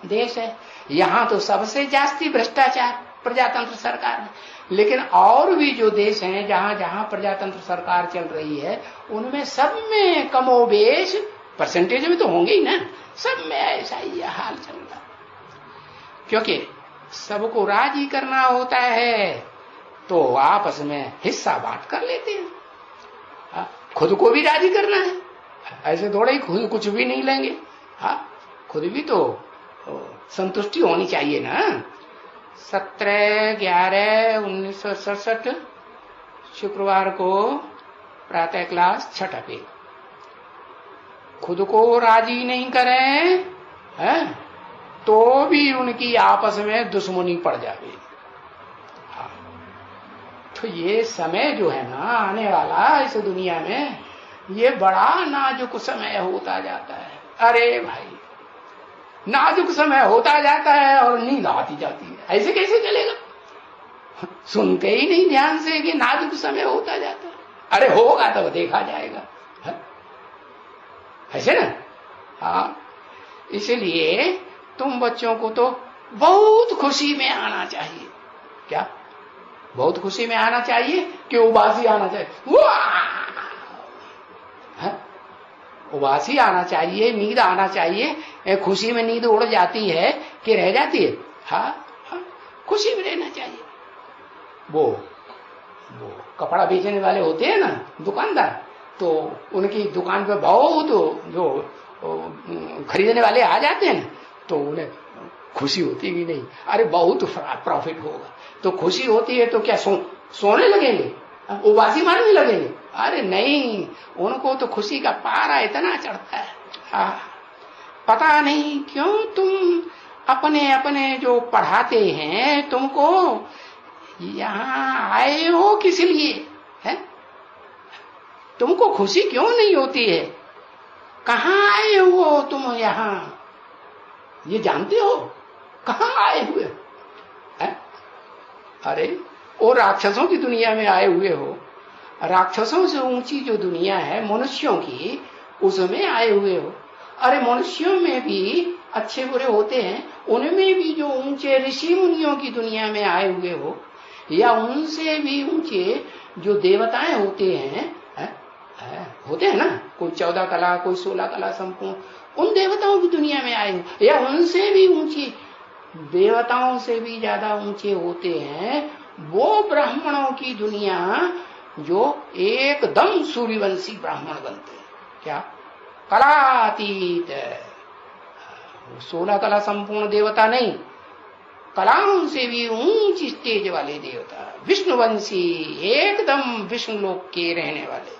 देश है, यहाँ तो सबसे जास्ती भ्रष्टाचार प्रजातंत्र सरकार है। लेकिन और भी जो देश हैं जहां जहां प्रजातंत्र सरकार चल रही है, उनमें सब में कमोबेश, परसेंटेज में तो होंगे ही ना, सब में ऐसा ही हाल चल रहा। क्योंकि सबको राजी करना होता है तो आपस में हिस्सा बांट कर लेते हैं। खुद को भी राजी करना है, ऐसे थोड़ा ही खुद कुछ भी नहीं लेंगे। खुद भी तो संतुष्टि होनी चाहिए ना। 17/11/1967 शुक्रवार को प्रातः क्लास छठा पे। खुद को राजी नहीं करें तो भी उनकी आपस में दुश्मनी पड़ जाएगी। तो ये समय जो है ना आने वाला इस दुनिया में, ये बड़ा नाजुक समय होता जाता है। अरे भाई, नाजुक समय होता जाता है और नींद आती जाती है, ऐसे कैसे चलेगा? सुनते ही नहीं ध्यान से कि नाजुक समय होता जाता है। अरे होगा तब देखा जाएगा, ऐसे ना। इसलिए तुम बच्चों को तो बहुत खुशी में आना चाहिए। क्या बहुत खुशी में आना चाहिए कि उबासी आना चाहिए? उबासी आना चाहिए, नींद आना चाहिए। खुशी में नींद उड़ जाती है कि रह जाती है? खुशी में रहना चाहिए। वो कपड़ा बेचने वाले होते हैं ना दुकानदार, तो उनकी दुकान पे बहुत जो खरीदने वाले आ जाते हैं ना, तो उन्हें खुशी होती भी नहीं, अरे बहुत प्रॉफिट होगा। तो खुशी होती है तो क्या सोने लगेंगे, उबासी मारने लगेंगे? अरे नहीं, उनको तो खुशी का पारा इतना चढ़ता है। पता नहीं क्यों तुम अपने अपने जो पढ़ाते हैं, तुमको यहाँ आए हो किस लिए है? तुमको खुशी क्यों नहीं होती है? कहाँ आए हो तुम यहाँ, ये जानते हो? कहाँ आए हुए हैं? अरे वो राक्षसों की दुनिया में आए हुए हो। राक्षसों से ऊंची जो दुनिया है मनुष्यों की, उसमें आए हुए हो। अरे मनुष्यों में भी अच्छे बुरे होते हैं, उनमें भी जो ऊंचे ऋषि मुनियों की दुनिया में आए हुए हो, या उनसे भी ऊंचे जो देवताएं होते हैं, होते हैं ना, कोई 14 कला, कोई 16 कला संपूर्ण, उन देवताओं की दुनिया में आए हो, या उनसे भी ऊंची, देवताओं से भी ज्यादा ऊंचे होते हैं वो ब्राह्मणों की दुनिया, जो एकदम सूर्यवंशी ब्राह्मण बनते हैं। क्या कलातीत, 16 कला संपूर्ण देवता नहीं, कलाओं से भी ऊंची स्टेज वाले देवता, विष्णुवंशी, एकदम विष्णु लोक के रहने वाले।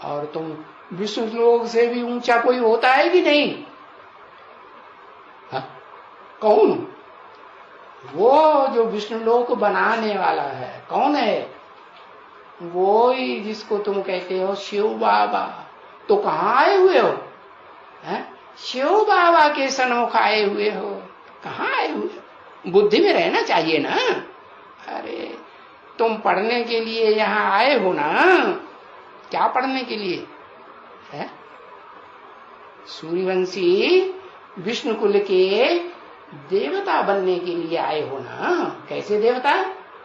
और तुम विष्णु लोक से भी ऊंचा कोई होता है कि नहीं? कौन? वो जो विष्णु लोक बनाने वाला है, कौन है? वो ही जिसको तुम कहते हो शिव बाबा। तो कहाँ आए हुए हो? शिव बाबा के सन्मुख आए हुए हो। कहाँ आए हुए? बुद्धि में रहना चाहिए ना। अरे तुम पढ़ने के लिए यहाँ आए हो ना, क्या पढ़ने के लिए है? सूर्यवंशी विष्णु कुल के देवता बनने के लिए आए हो ना। कैसे देवता?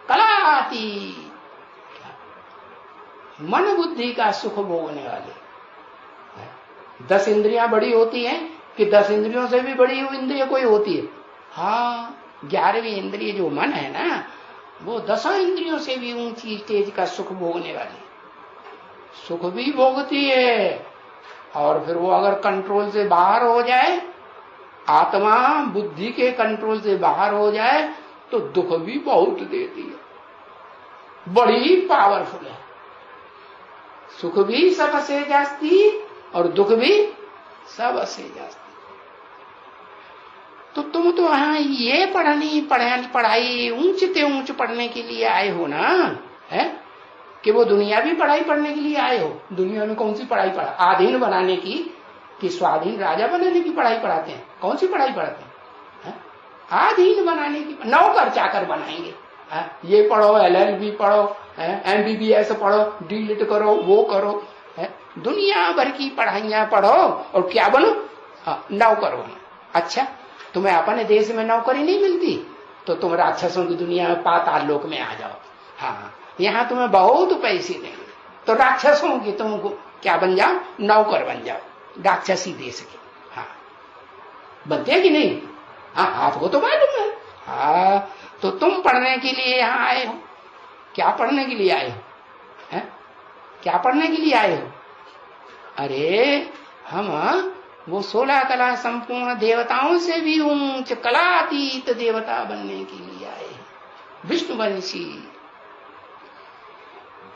कलाती, मन बुद्धि का सुख भोगने वाले। 10 इंद्रियां बड़ी होती हैं कि 10 इंद्रियों से भी बड़ी इंद्रिय कोई होती है? 11वीं इंद्रिय जो मन है ना, वो 10 इंद्रियों से भी ऊंची स्टेज का सुख भोगने वाली। सुख भी भोगती है, और फिर वो अगर कंट्रोल से बाहर हो जाए, आत्मा बुद्धि के कंट्रोल से बाहर हो जाए, तो दुख भी बहुत देती है, बड़ी पावरफुल है। सुख भी सबसे जास्ती और दुख भी सबसे जास्ती। तो तुम तो हाँ ये पढ़ाई ऊंचते ऊंच पढ़ने के लिए आए हो ना, है कि वो दुनियावी पढ़ाई पढ़ने के लिए आए हो? दुनिया में कौन सी पढ़ाई पढ़ा? आधीन बनाने की कि स्वाधीन राजा बनाने की पढ़ाई पढ़ाते हैं? कौन सी पढ़ाई पढ़ाते हैं? आधीन बनाने की, नौकर चाकर बनाएंगे। ये पढ़ो, LLB पढ़ो, MBBS पढ़ो, डीलिट करो, वो करो, दुनिया भर की पढ़ाइयां पढ़ो और क्या बनो? नौकर बनो। अच्छा, तुम्हें अपने देश में नौकरी नहीं मिलती? तो तुम राक्षसों की दुनिया में पाताल लोक में आ जाओ। हाँ, यहाँ तुम्हें बहुत पैसे देंगे, तो राक्षसों की तुमको क्या बन जाओ, नौकर बन जाओ, राक्षसी देश के। हाँ, बनते हैं कि नहीं? हाँ, आपको तो मालूम है। हाँ, तो तुम पढ़ने के लिए यहाँ आए हो। क्या पढ़ने के लिए आए हो? है? क्या पढ़ने के लिए आए हो? अरे हम वो 16 कला संपूर्ण देवताओं से भी ऊंच कलातीत देवता बनने के लिए आए हैं, विष्णुवंशी।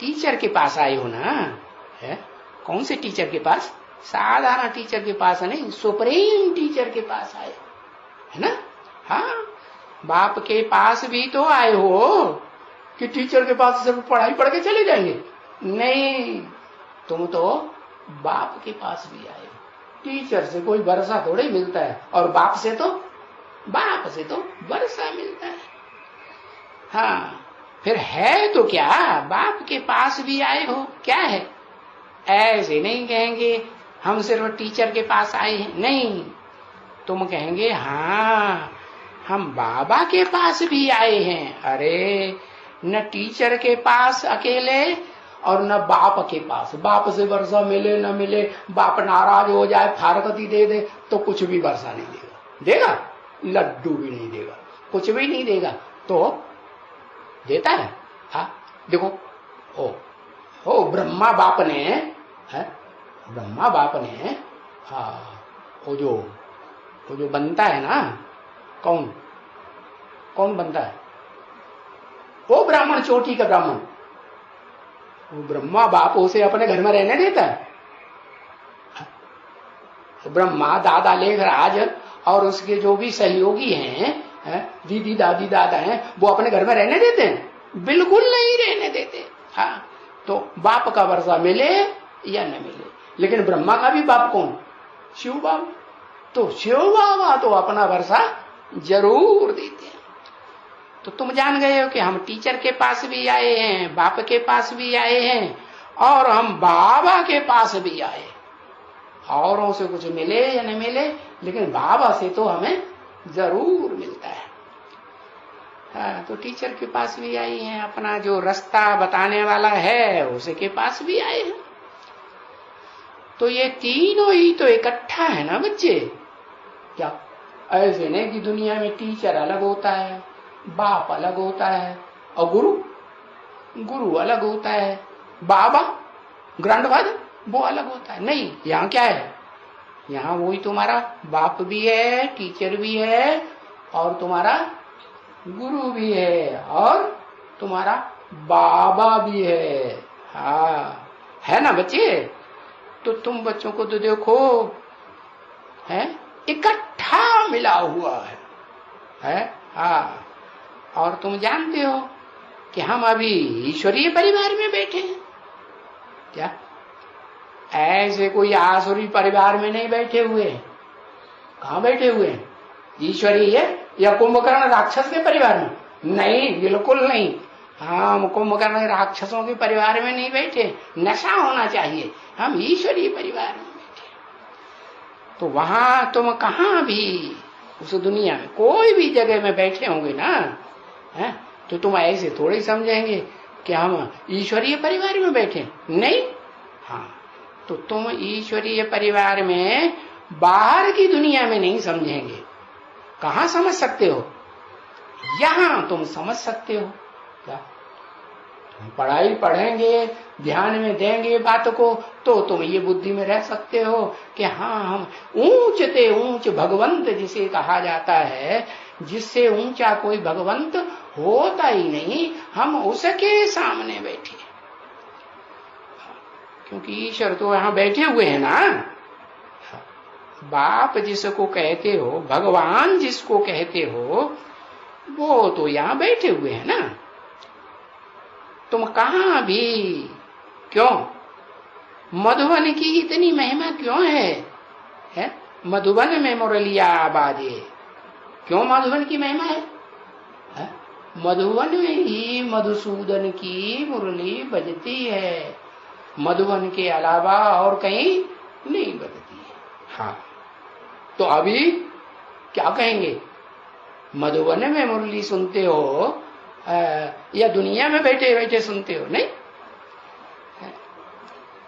टीचर के पास आए हो ना? है? कौन से टीचर के पास? साधारण टीचर के पास नहीं, सुप्रीम टीचर के पास आए, है ना? हाँ, बाप के पास भी तो आए हो कि टीचर के पास सिर्फ पढ़ाई पढ़ के चले जाएंगे? नहीं, तुम तो बाप के पास भी आए हो। टीचर से कोई वर्षा थोड़ी मिलता है, और बाप से तो वर्षा मिलता है। हाँ, फिर है तो क्या, बाप के पास भी आए हो, क्या है? ऐसे नहीं कहेंगे हम सिर्फ टीचर के पास आए हैं, नहीं, तुम कहेंगे हाँ हम बाबा के पास भी आए हैं। अरे, न टीचर के पास अकेले और न बाप के पास। बाप से वर्षा मिले न मिले, बाप नाराज हो जाए, फारकती दे दे, तो कुछ भी वर्षा नहीं देगा। देगा? लड्डू भी नहीं देगा, कुछ भी नहीं देगा। तो देता है? हाँ, देखो, ओ ब्रह्मा बाप ने, है, ब्रह्मा बाप ने, हाँ, वो जो बनता है ना, कौन बनता है? वो ब्राह्मण, चोटी का ब्राह्मण, वो ब्रह्मा बाप उसे अपने घर में रहने देता है? ब्रह्मा दादा लेखराज और उसके जो भी सहयोगी हैं, दीदी दादी दादा हैं, वो अपने घर में रहने देते हैं? बिल्कुल नहीं रहने देते। हाँ, तो बाप का वर्षा मिले या न मिले, लेकिन ब्रह्मा का भी बाप कौन? शिव बाबा। तो शिव बाबा तो अपना वर्षा जरूर देते हैं। तो तुम जान गए हो कि हम टीचर के पास भी आए हैं, बाप के पास भी आए हैं, और हम बाबा के पास भी आए। औरों से कुछ मिले या न मिले, लेकिन बाबा से तो हमें जरूर मिलता है। हाँ, तो टीचर के पास भी आई हैं, अपना जो रास्ता बताने वाला है उसी के पास भी आए हैं। तो ये तीनों ही तो इकट्ठा है ना बच्चे। क्या ऐसे नहीं कि दुनिया में टीचर अलग होता है, बाप अलग होता है, और गुरु अलग होता है, बाबा ग्रैंडफादर वो अलग होता है? नहीं, यहाँ क्या है? यहाँ वही तुम्हारा बाप भी है, टीचर भी है, और तुम्हारा गुरु भी है, और तुम्हारा बाबा भी है। हाँ, है ना बच्चे? तो तुम बच्चों को तो देखो, है, इकट्ठा मिला हुआ है? हाँ, और तुम जानते हो कि हम अभी ईश्वरीय परिवार में बैठे हैं क्या? ऐसे कोई आसुरी परिवार में नहीं बैठे हुए। कहाँ बैठे हुए हैं? ईश्वरीय या कुंभकर्ण राक्षस के परिवार में? नहीं, बिल्कुल नहीं। हम कुंभकर्ण राक्षसों के परिवार में नहीं बैठे, नशा होना चाहिए। हम ईश्वरीय परिवार में बैठे। तो वहां तुम कहाँ भी उस दुनिया में कोई भी जगह में बैठे होंगे ना, है, तो तुम ऐसे थोड़े समझेंगे कि हम ईश्वरीय परिवार में बैठे, नहीं। हाँ, तो तुम ईश्वरीय परिवार में बाहर की दुनिया में नहीं समझेंगे। कहाँ समझ सकते हो? यहां तुम समझ सकते हो। क्या तुम पढ़ाई पढ़ेंगे, ध्यान में देंगे बात को, तो तुम ये बुद्धि में रह सकते हो कि हाँ, हम ऊंचते ऊंच भगवंत जिसे कहा जाता है, जिससे ऊंचा कोई भगवंत होता ही नहीं, हम उसके सामने बैठे। क्योंकि ईश्वर तो यहां बैठे हुए हैं ना। बाप जिसको कहते हो, भगवान जिसको कहते हो, वो तो यहां बैठे हुए हैं ना। तुम कहां भी, क्यों मधुबन की इतनी महिमा क्यों है? मधुबन में मुरलिया बाजे, क्यों मधुबन की महिमा है? मधुबन में ही मधुसूदन की मुरली बजती है, मधुबन के अलावा और कहीं नहीं बजती है। हाँ, तो अभी क्या कहेंगे? मधुबन में मुरली सुनते हो या दुनिया में बैठे बैठे सुनते हो? नहीं,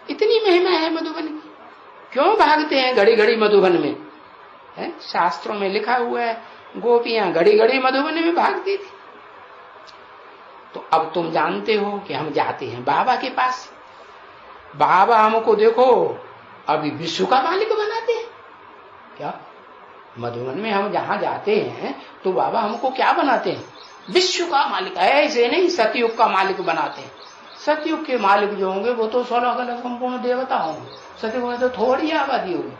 इतनी महिमा है मधुबन की। क्यों भागते हैं घड़ी घड़ी मधुबन में? है शास्त्रों में लिखा हुआ है, गोपियां घड़ी घड़ी मधुबन में भागती थी। तो अब तुम जानते हो कि हम जाते हैं बाबा के पास। बाबा हमको देखो अभी विश्व का मालिक बनाते हैं। क्या मधुबन में हम जहां जाते हैं तो बाबा हमको क्या बनाते हैं? विश्व का मालिक। ऐसे नहीं, सतयुग का मालिक बनाते हैं। सतयुग के मालिक जो होंगे वो तो 16 कलश संपूर्ण देवता होंगे। सतयुग में तो थोड़ी आबादी होगी,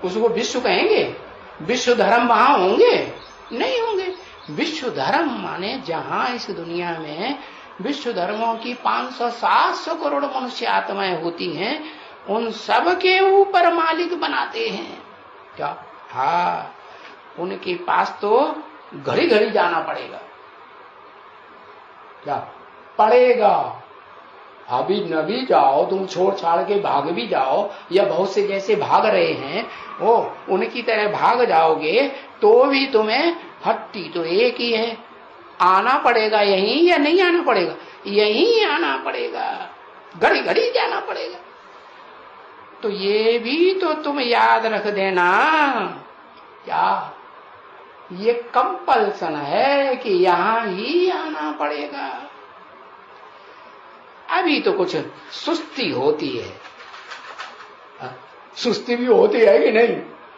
उसको विश्व कहेंगे? विश्व धर्म वहां होंगे? नहीं होंगे। विश्व धर्म माने जहां इस दुनिया में विश्व धर्मों की 500-700 करोड़ मनुष्य आत्माएं होती हैं, उन सब के ऊपर मालिक बनाते हैं। क्या? हाँ, उनके पास तो घड़ी घड़ी जाना पड़ेगा। क्या पड़ेगा? अभी न भी जाओ, तुम छोड़ छाड़ के भाग भी जाओ, या बहुत से जैसे भाग रहे हैं वो उनकी तरह भाग जाओगे तो भी तुम्हें हट्टी तो एक ही है। आना पड़ेगा यहीं या नहीं आना पड़ेगा? यहीं आना पड़ेगा, घड़ी घड़ी जाना पड़ेगा। तो ये भी तो तुम याद रख देना। क्या ये कंपल्सन है कि यहां ही आना पड़ेगा? अभी तो कुछ सुस्ती होती है। सुस्ती भी होती है कि नहीं?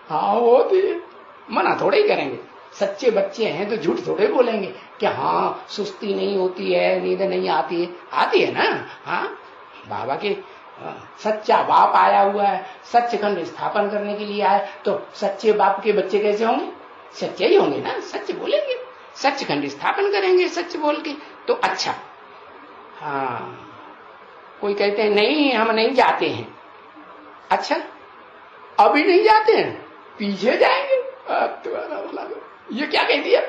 हाँ होती है, मना थोड़े ही करेंगे। सच्चे बच्चे हैं तो झूठ थोड़े बोलेंगे कि हाँ सुस्ती नहीं होती है, नींद नहीं आती है। आती है ना। हाँ, बाबा के सच्चा बाप आया हुआ है, सच्चखंड स्थापन करने के लिए आया, तो सच्चे बाप के बच्चे कैसे होंगे? सच्चे ही होंगे ना, सच बोलेंगे, सच्चखंड स्थापन करेंगे सच बोल के। तो अच्छा, हाँ, कोई कहते हैं नहीं हम नहीं जाते हैं। अच्छा, अभी नहीं जाते हैं, पीछे जाएंगे। ये क्या कह दिया?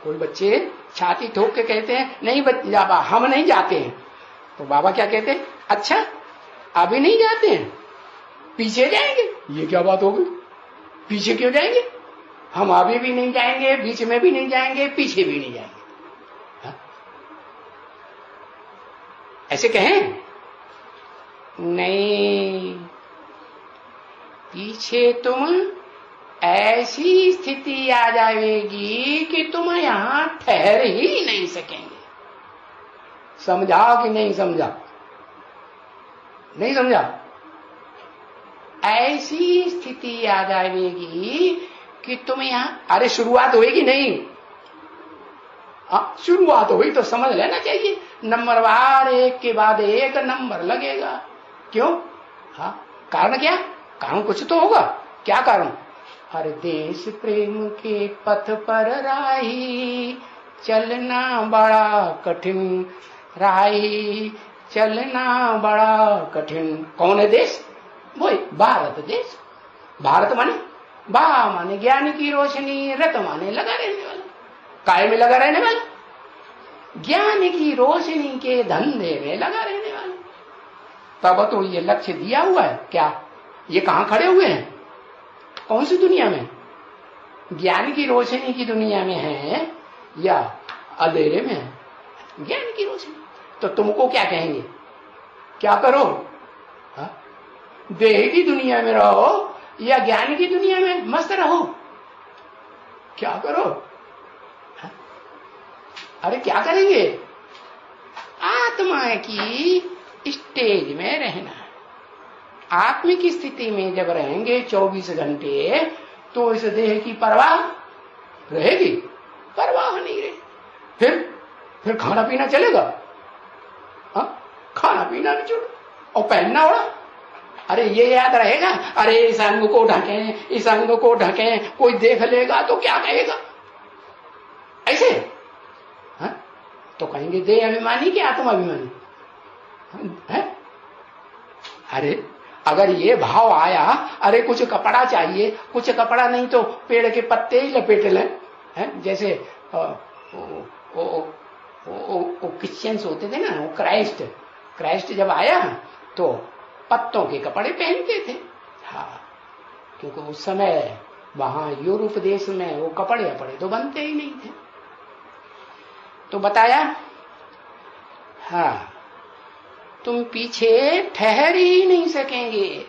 कोई बच्चे छाती ठोक के कहते हैं नहीं बाबा हम नहीं जाते हैं। तो बाबा क्या कहते हैं? अच्छा, अभी नहीं जाते हैं, पीछे जाएंगे। ये क्या बात होगी? पीछे क्यों जाएंगे? हम अभी भी नहीं जाएंगे, बीच में भी नहीं जाएंगे, पीछे भी नहीं जाएंगे। ऐसे कहें? नहीं, पीछे तुम ऐसी स्थिति आ जाएगी कि तुम यहां ठहर ही नहीं सकेंगे। समझा कि नहीं समझा? नहीं समझा? ऐसी स्थिति आ जाएगी कि तुम यहां, अरे शुरुआत होगी नहीं? शुरुआत हुई तो समझ लेना चाहिए, नंबरवार एक के बाद एक नंबर लगेगा। क्यों? हाँ, कारण क्या? कारण कुछ तो होगा। क्या कारण? हर देश प्रेम के पथ पर राही, चलना बड़ा कठिन राही, चलना बड़ा कठिन। कौन है देश? वही भारत देश। भारत माने बा माने ज्ञान की रोशनी, रत माने लगा रहने वाला। काय में लगा रहने वाला? ज्ञान की रोशनी के धंधे में लगा रहने वाला। तब तो ये लक्ष्य दिया हुआ है। क्या ये कहां खड़े हुए हैं? कौन सी दुनिया में? ज्ञान की रोशनी की दुनिया में है या अंधेरे में है? ज्ञान की रोशनी। तो तुमको क्या कहेंगे? क्या करो? हा? देह की दुनिया में रहो या ज्ञान की दुनिया में मस्त रहो? क्या करो? हा? अरे क्या करेंगे? आत्मा की स्टेज में रहना। आत्मिक स्थिति में जब रहेंगे 24 घंटे तो इस देह की परवाह रहेगी? परवाह नहीं रहे। फिर खाना पीना चलेगा? खाना पीना भी छोड़ो और पहनना ओढ़ा। अरे ये याद रहेगा, अरे इस अंग को ढकें, इस अंग को ढकें, कोई देख लेगा तो क्या कहेगा? ऐसे तो कहेंगे देह अभिमानी कि आत्मा अभिमानी है? अरे अगर ये भाव आया, अरे कुछ कपड़ा चाहिए, कुछ कपड़ा नहीं तो पेड़ के पत्ते ही लपेट लें। जैसे क्रिश्चियंस होते थे ना, वो क्राइस्ट जब आया तो पत्तों के कपड़े पहनते थे। हाँ, क्योंकि उस समय वहां यूरोप देश में वो कपड़े अपड़े तो बनते ही नहीं थे। तो बताया हाँ तुम पीछे ठहर ही नहीं सकेंगे।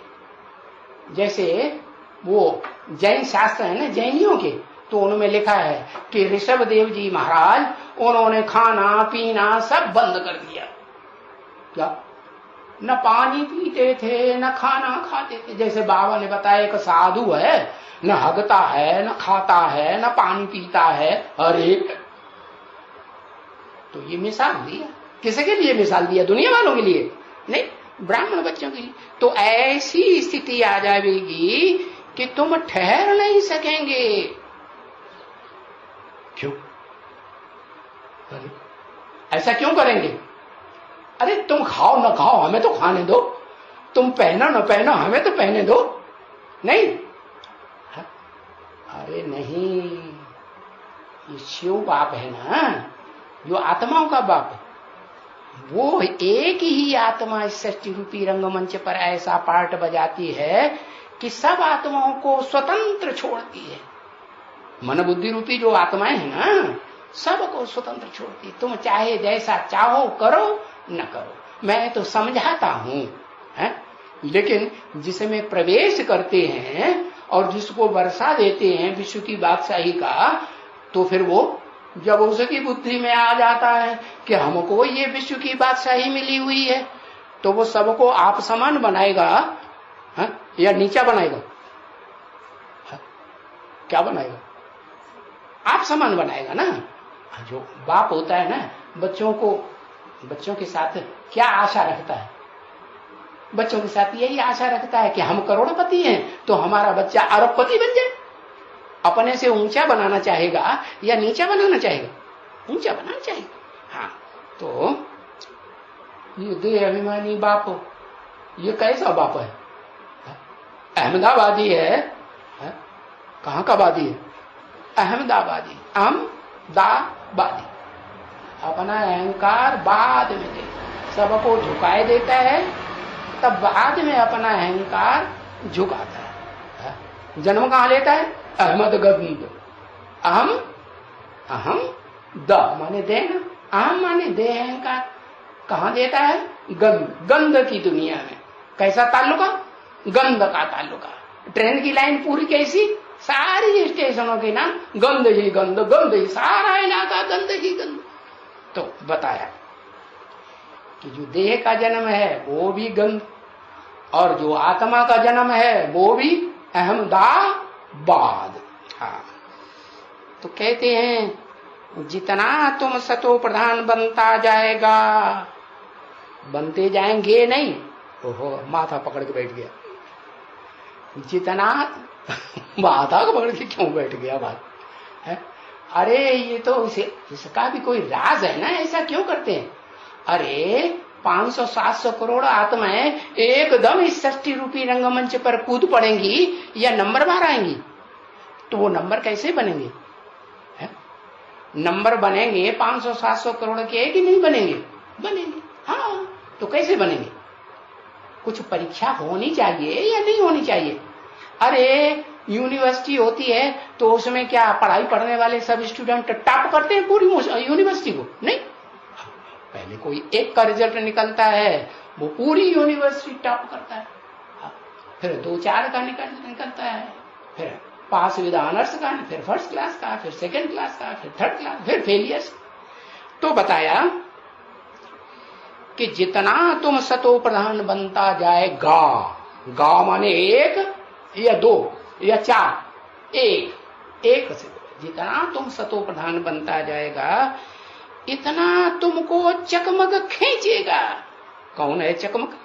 जैसे वो जैन शास्त्र है ना जैनियों के, तो उनमें लिखा है कि ऋषभ देव जी महाराज उन्होंने खाना पीना सब बंद कर दिया। क्या न पानी पीते थे न खाना खाते थे। जैसे बाबा ने बताया एक साधु है न हगता है न खाता है न पानी पीता है। अरे तो ये मिसाल दिया, किसके लिए मिसाल दिया? दुनिया वालों के लिए नहीं, ब्राह्मण बच्चों के लिए। तो ऐसी स्थिति आ जाएगी कि तुम ठहर नहीं सकेंगे। क्यों? अरे ऐसा क्यों करेंगे? अरे तुम खाओ न खाओ हमें तो खाने दो, तुम पहनो न पहनो हमें तो पहने दो। नहीं हा? अरे नहीं, ये शिव बाप है ना, जो आत्माओं का बाप है, वो एक ही आत्मा इस सृष्टि रूपी रंगमंच पर ऐसा पार्ट बजाती है कि सब आत्माओं को स्वतंत्र छोड़ती है। मन बुद्धि रूपी जो आत्माएं हैं ना, सबको स्वतंत्र छोड़ती। तुम चाहे जैसा चाहो करो न करो, मैं तो समझाता हूं है? लेकिन जिसमें प्रवेश करते हैं और जिसको वर्षा देते हैं विश्व की बादशाही का, तो फिर वो जब उसकी बुद्धि में आ जाता है कि हमको ये विश्व की बादशाही मिली हुई है, तो वो सबको आप समान बनाएगा है? या नीचा बनाएगा? है? क्या बनाएगा? आप समान बनाएगा ना। जो बाप होता है ना, बच्चों के साथ क्या आशा रखता है? बच्चों के साथ यही आशा रखता है कि हम करोड़पति हैं तो हमारा बच्चा अरबपति बन जाए। अपने से ऊंचा बनाना चाहेगा या नीचा बनाना चाहेगा? ऊंचा बनाना चाहेगा। हाँ, तो ये देह अभिमानी बाप, ये कैसा बाप है? अहमदाबादी है? कहाँ का वादी है? अहमदाबादी, अहमदाबादी। अपना अहंकार बाद में देता, सबको झुकाए देता है, तब बाद में अपना अहंकार झुकाता है। जन्म कहाँ लेता है? अहमद गंद। अहम द माने दे ना, अहम माने दे अहंकार। कहाँ देता है? गंध की दुनिया में। कैसा ताल्लुका? गंध का ताल्लुका। ट्रेन की लाइन पूरी कैसी? सारी स्टेशनों के नाम गंध ही गंध, गंध ही, सारा इलाका गंध ही गंध। तो बताया कि जो देह का जन्म है वो भी गंध, और जो आत्मा का जन्म है वो भी अहमदाबाद। हाँ, तो कहते हैं जितना तुम सतो प्रधान बनता जाएगा, बनते जाएंगे नहीं, ओहो माथा पकड़ के बैठ गया। जितना माथा को पकड़ के क्यों बैठ गया बात है? अरे ये तो इसका भी कोई राज है ना, ऐसा क्यों करते हैं? अरे 500-700 करोड़ आत्माएं एकदम इस सृष्टि रूपी रंगमंच पर कूद पड़ेंगी या नंबर बाहर आएंगी, तो वो नंबर कैसे बनेंगे? है? नंबर बनेंगे 500-700 करोड़ के कि नहीं बनेंगे? बनेंगे। हाँ, तो कैसे बनेंगे? कुछ परीक्षा होनी चाहिए या नहीं होनी चाहिए? अरे यूनिवर्सिटी होती है तो उसमें क्या पढ़ाई पढ़ने वाले सब स्टूडेंट टॉप करते हैं पूरी यूनिवर्सिटी को? नहीं, पहले कोई एक का रिजल्ट निकलता है, वो पूरी यूनिवर्सिटी टॉप करता है, फिर 2-4 का निकलता है, फिर पास विद ऑनर्स का, फिर फर्स्ट क्लास का, फिर सेकंड क्लास का, फिर थर्ड क्लास, फिर फेलियर्स। तो बताया कि जितना तुम सतो प्रधान बनता जाएगा, गा माने 1 या 2 या 4, एक से जितना तुम सतो प्रधान बनता जाएगा, इतना तुमको चकमक खींचेगा। कौन है चकमक?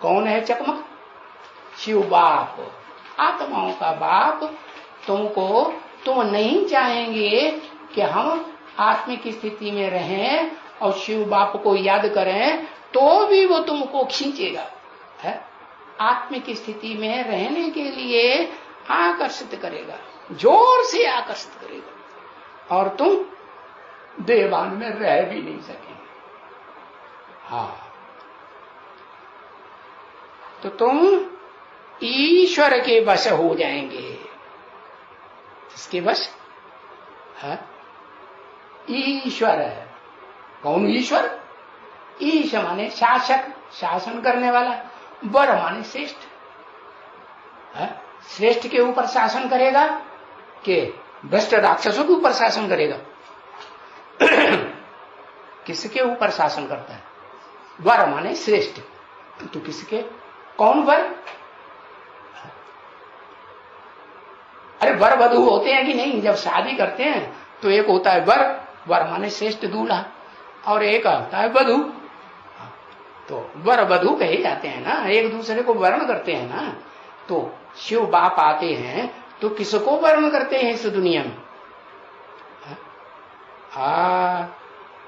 कौन है चकमक? शिव बाप, आत्माओं का बाप। तुम नहीं चाहेंगे कि हम आत्मिक स्थिति में रहें और शिव बाप को याद करें, तो भी वो तुमको खींचेगा। है? आत्मिक स्थिति में रहने के लिए आकर्षित करेगा, जोर से आकर्षित करेगा, और तुम देवान में रह भी नहीं सकेंगे। हाँ, तो तुम ईश्वर के वश हो जाएंगे। किसके वश? है ईश्वर। कौन ईश्वर? ईश माने शासक, शासन करने वाला। वर माने श्रेष्ठ। श्रेष्ठ के ऊपर शासन करेगा कि भ्रष्ट राक्षसों के ऊपर शासन करेगा? किसके ऊपर शासन करता है? वर माने श्रेष्ठ। तो किसके? कौन वर? अरे वर वधू होते हैं कि नहीं? जब शादी करते हैं तो एक होता है वर, वर माने श्रेष्ठ दूल्हा, और एक होता है वधू। तो वर वधू कहे जाते हैं ना, एक दूसरे को वर्ण करते हैं ना। तो शिव बाप आते हैं तो किसको वर्ण करते हैं इस दुनिया में?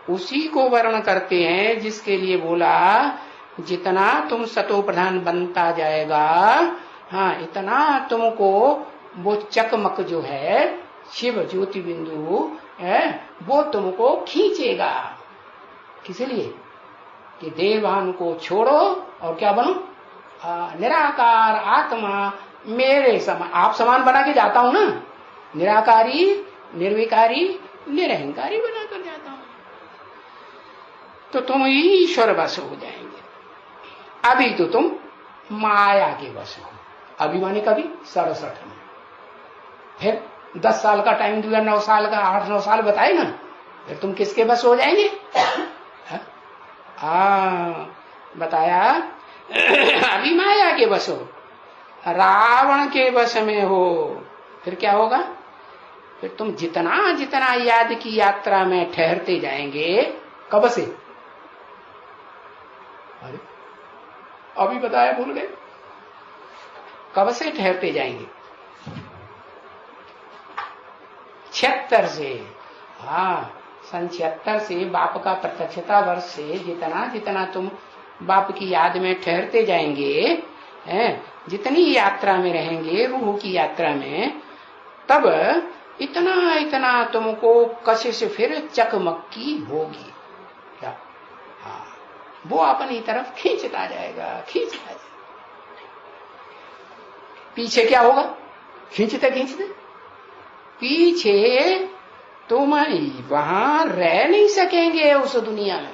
उसी को वर्ण करते हैं जिसके लिए बोला जितना तुम सतो प्रधान बनता जाएगा, हाँ, इतना तुमको वो चकमक जो है शिव ज्योति बिंदु है वो तुमको खींचेगा। किस लिए? कि देवान को छोड़ो और क्या बनो? निराकार आत्मा मेरे समान, आप समान बना के जाता हूं ना, निराकारी निर्विकारी निरहंकारी बनाकर जाता हूं, तो तुम ईश्वर वश हो जाएंगे। अभी तो तुम माया के वश हो। अभी माने कभी 67 में, फिर 10 साल का टाइम दिया, 9 साल का, 8-9 साल बताए ना, फिर तुम किसके वश हो जाएंगे? बताया अभी माया के वश हो, रावण के वश में हो, फिर क्या होगा? फिर तुम जितना जितना याद की यात्रा में ठहरते जाएंगे। कब से? अरे अभी बताया, भूल गए? कब से ठहरते जाएंगे? 76 से। हाँ, सन 76 से बाप का प्रत्यक्षता वर्ष से जितना जितना तुम बाप की याद में ठहरते जाएंगे, जितनी यात्रा में रहेंगे, रूह की यात्रा में, तब इतना इतना तुमको कशिश फिर चकमक्की होगी। क्या? हाँ, वो अपनी तरफ खींचता जाएगा, खींचता जाएगा। पीछे क्या होगा? खींचते खींचते पीछे तुम वहां रह नहीं सकेंगे उस दुनिया में।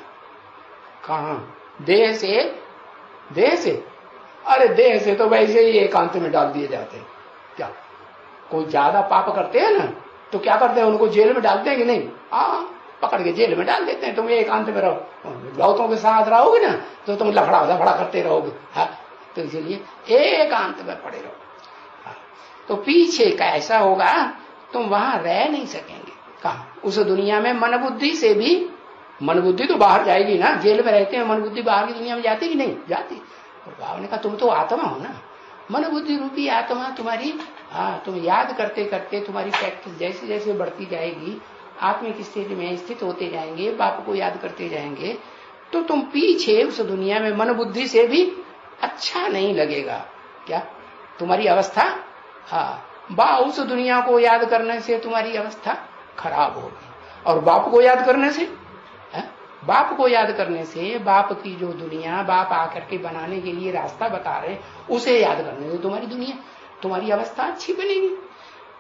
कहां? देह से? देह से? अरे देह से तो वैसे ही एकांत में डाल दिए जाते हैं। क्या कोई ज्यादा पाप करते हैं ना तो क्या करते हैं? उनको जेल में डालते हैं कि नहीं? पकड़ के जेल में डाल देते हैं। तुम एकांत में रहो, लौतों के साथ रहोगे ना तो तुम लफड़ा लफड़ा करते रहोगे। तो इसलिए एकांत में पड़े रहो। तो पीछे का ऐसा होगा, तुम वहां रह नहीं सकेंगे। कहा? उस दुनिया में मन बुद्धि से भी, मन बुद्धि तो बाहर जाएगी ना, जेल में रहते हैं, मन बुद्धि बाहर की दुनिया में जाती कि नहीं जाती? तो बाबा ने कहा तुम तो आत्मा हो ना, मन बुद्धि रूपी आत्मा तुम्हारी। तुम याद करते करते तुम्हारी प्रैक्टिस जैसे जैसे बढ़ती जाएगी, आत्मिक स्थिति में स्थित होते जाएंगे, बाप को याद करते जाएंगे, तो तुम पीछे उस दुनिया में मन बुद्धि से भी अच्छा नहीं लगेगा। क्या तुम्हारी अवस्था? उस दुनिया को याद करने से तुम्हारी अवस्था खराब होगी। और बाप को याद करने से, बाप को याद करने से, बाप की जो दुनिया बाप आकर के बनाने के लिए रास्ता बता रहे, उसे याद करने से तुम्हारी दुनिया, तुम्हारी अवस्था अच्छी बनेगी।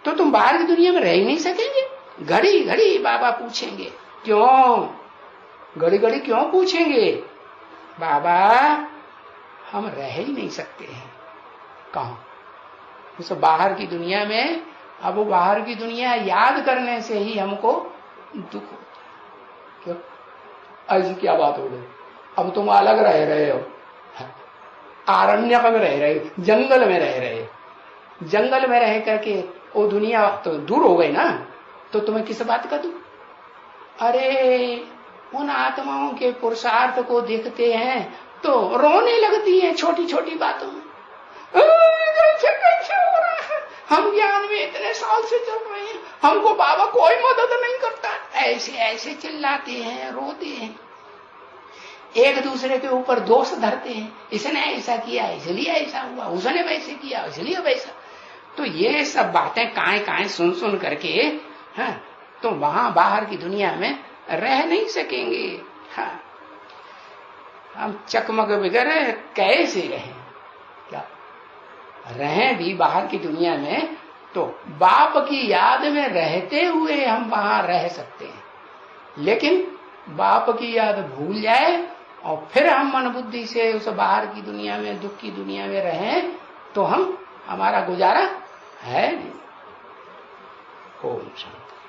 तो तुम बाहर की दुनिया में रह ही नहीं सकेंगे। घड़ी घड़ी बाबा पूछेंगे, क्यों? घड़ी घड़ी क्यों पूछेंगे? बाबा हम रह ही नहीं सकते हैं। कहाँ? उस बाहर की दुनिया में। अब वो बाहर की दुनिया याद करने से ही हमको दुख होता है। क्यों? ऐसी क्या बात हो गई? अब तुम अलग रह रहे हो, आरण्यक में रह रहे हो, जंगल में रह रहे हो। जंगल में रह करके वो दुनिया तो दूर हो गई ना, तो तुम्हें किस बात का दुख? अरे उन आत्माओं के पुरुषार्थ को देखते हैं तो रोने लगती है छोटी छोटी बातों में। कैसे हो रहा है? हम ज्ञान में इतने साल से चल रहे हैं, हमको बाबा कोई मदद नहीं करता। ऐसे ऐसे चिल्लाते हैं, रोते हैं, एक दूसरे के ऊपर दोष धरते हैं। इसने ऐसा किया इसलिए ऐसा हुआ, उसने वैसे किया इसलिए वैसा। तो ये सब बातें काएं सुन सुन करके तो वहां बाहर की दुनिया में रह नहीं सकेंगे। हम चकमक बगैर कैसे रहें? क्या रहें भी बाहर की दुनिया में, तो बाप की याद में रहते हुए हम वहां रह सकते हैं। लेकिन बाप की याद भूल जाए और फिर हम मन बुद्धि से उस बाहर की दुनिया में, दुख की दुनिया में रहें, तो हमारा गुजारा है नहीं। ओम शांति।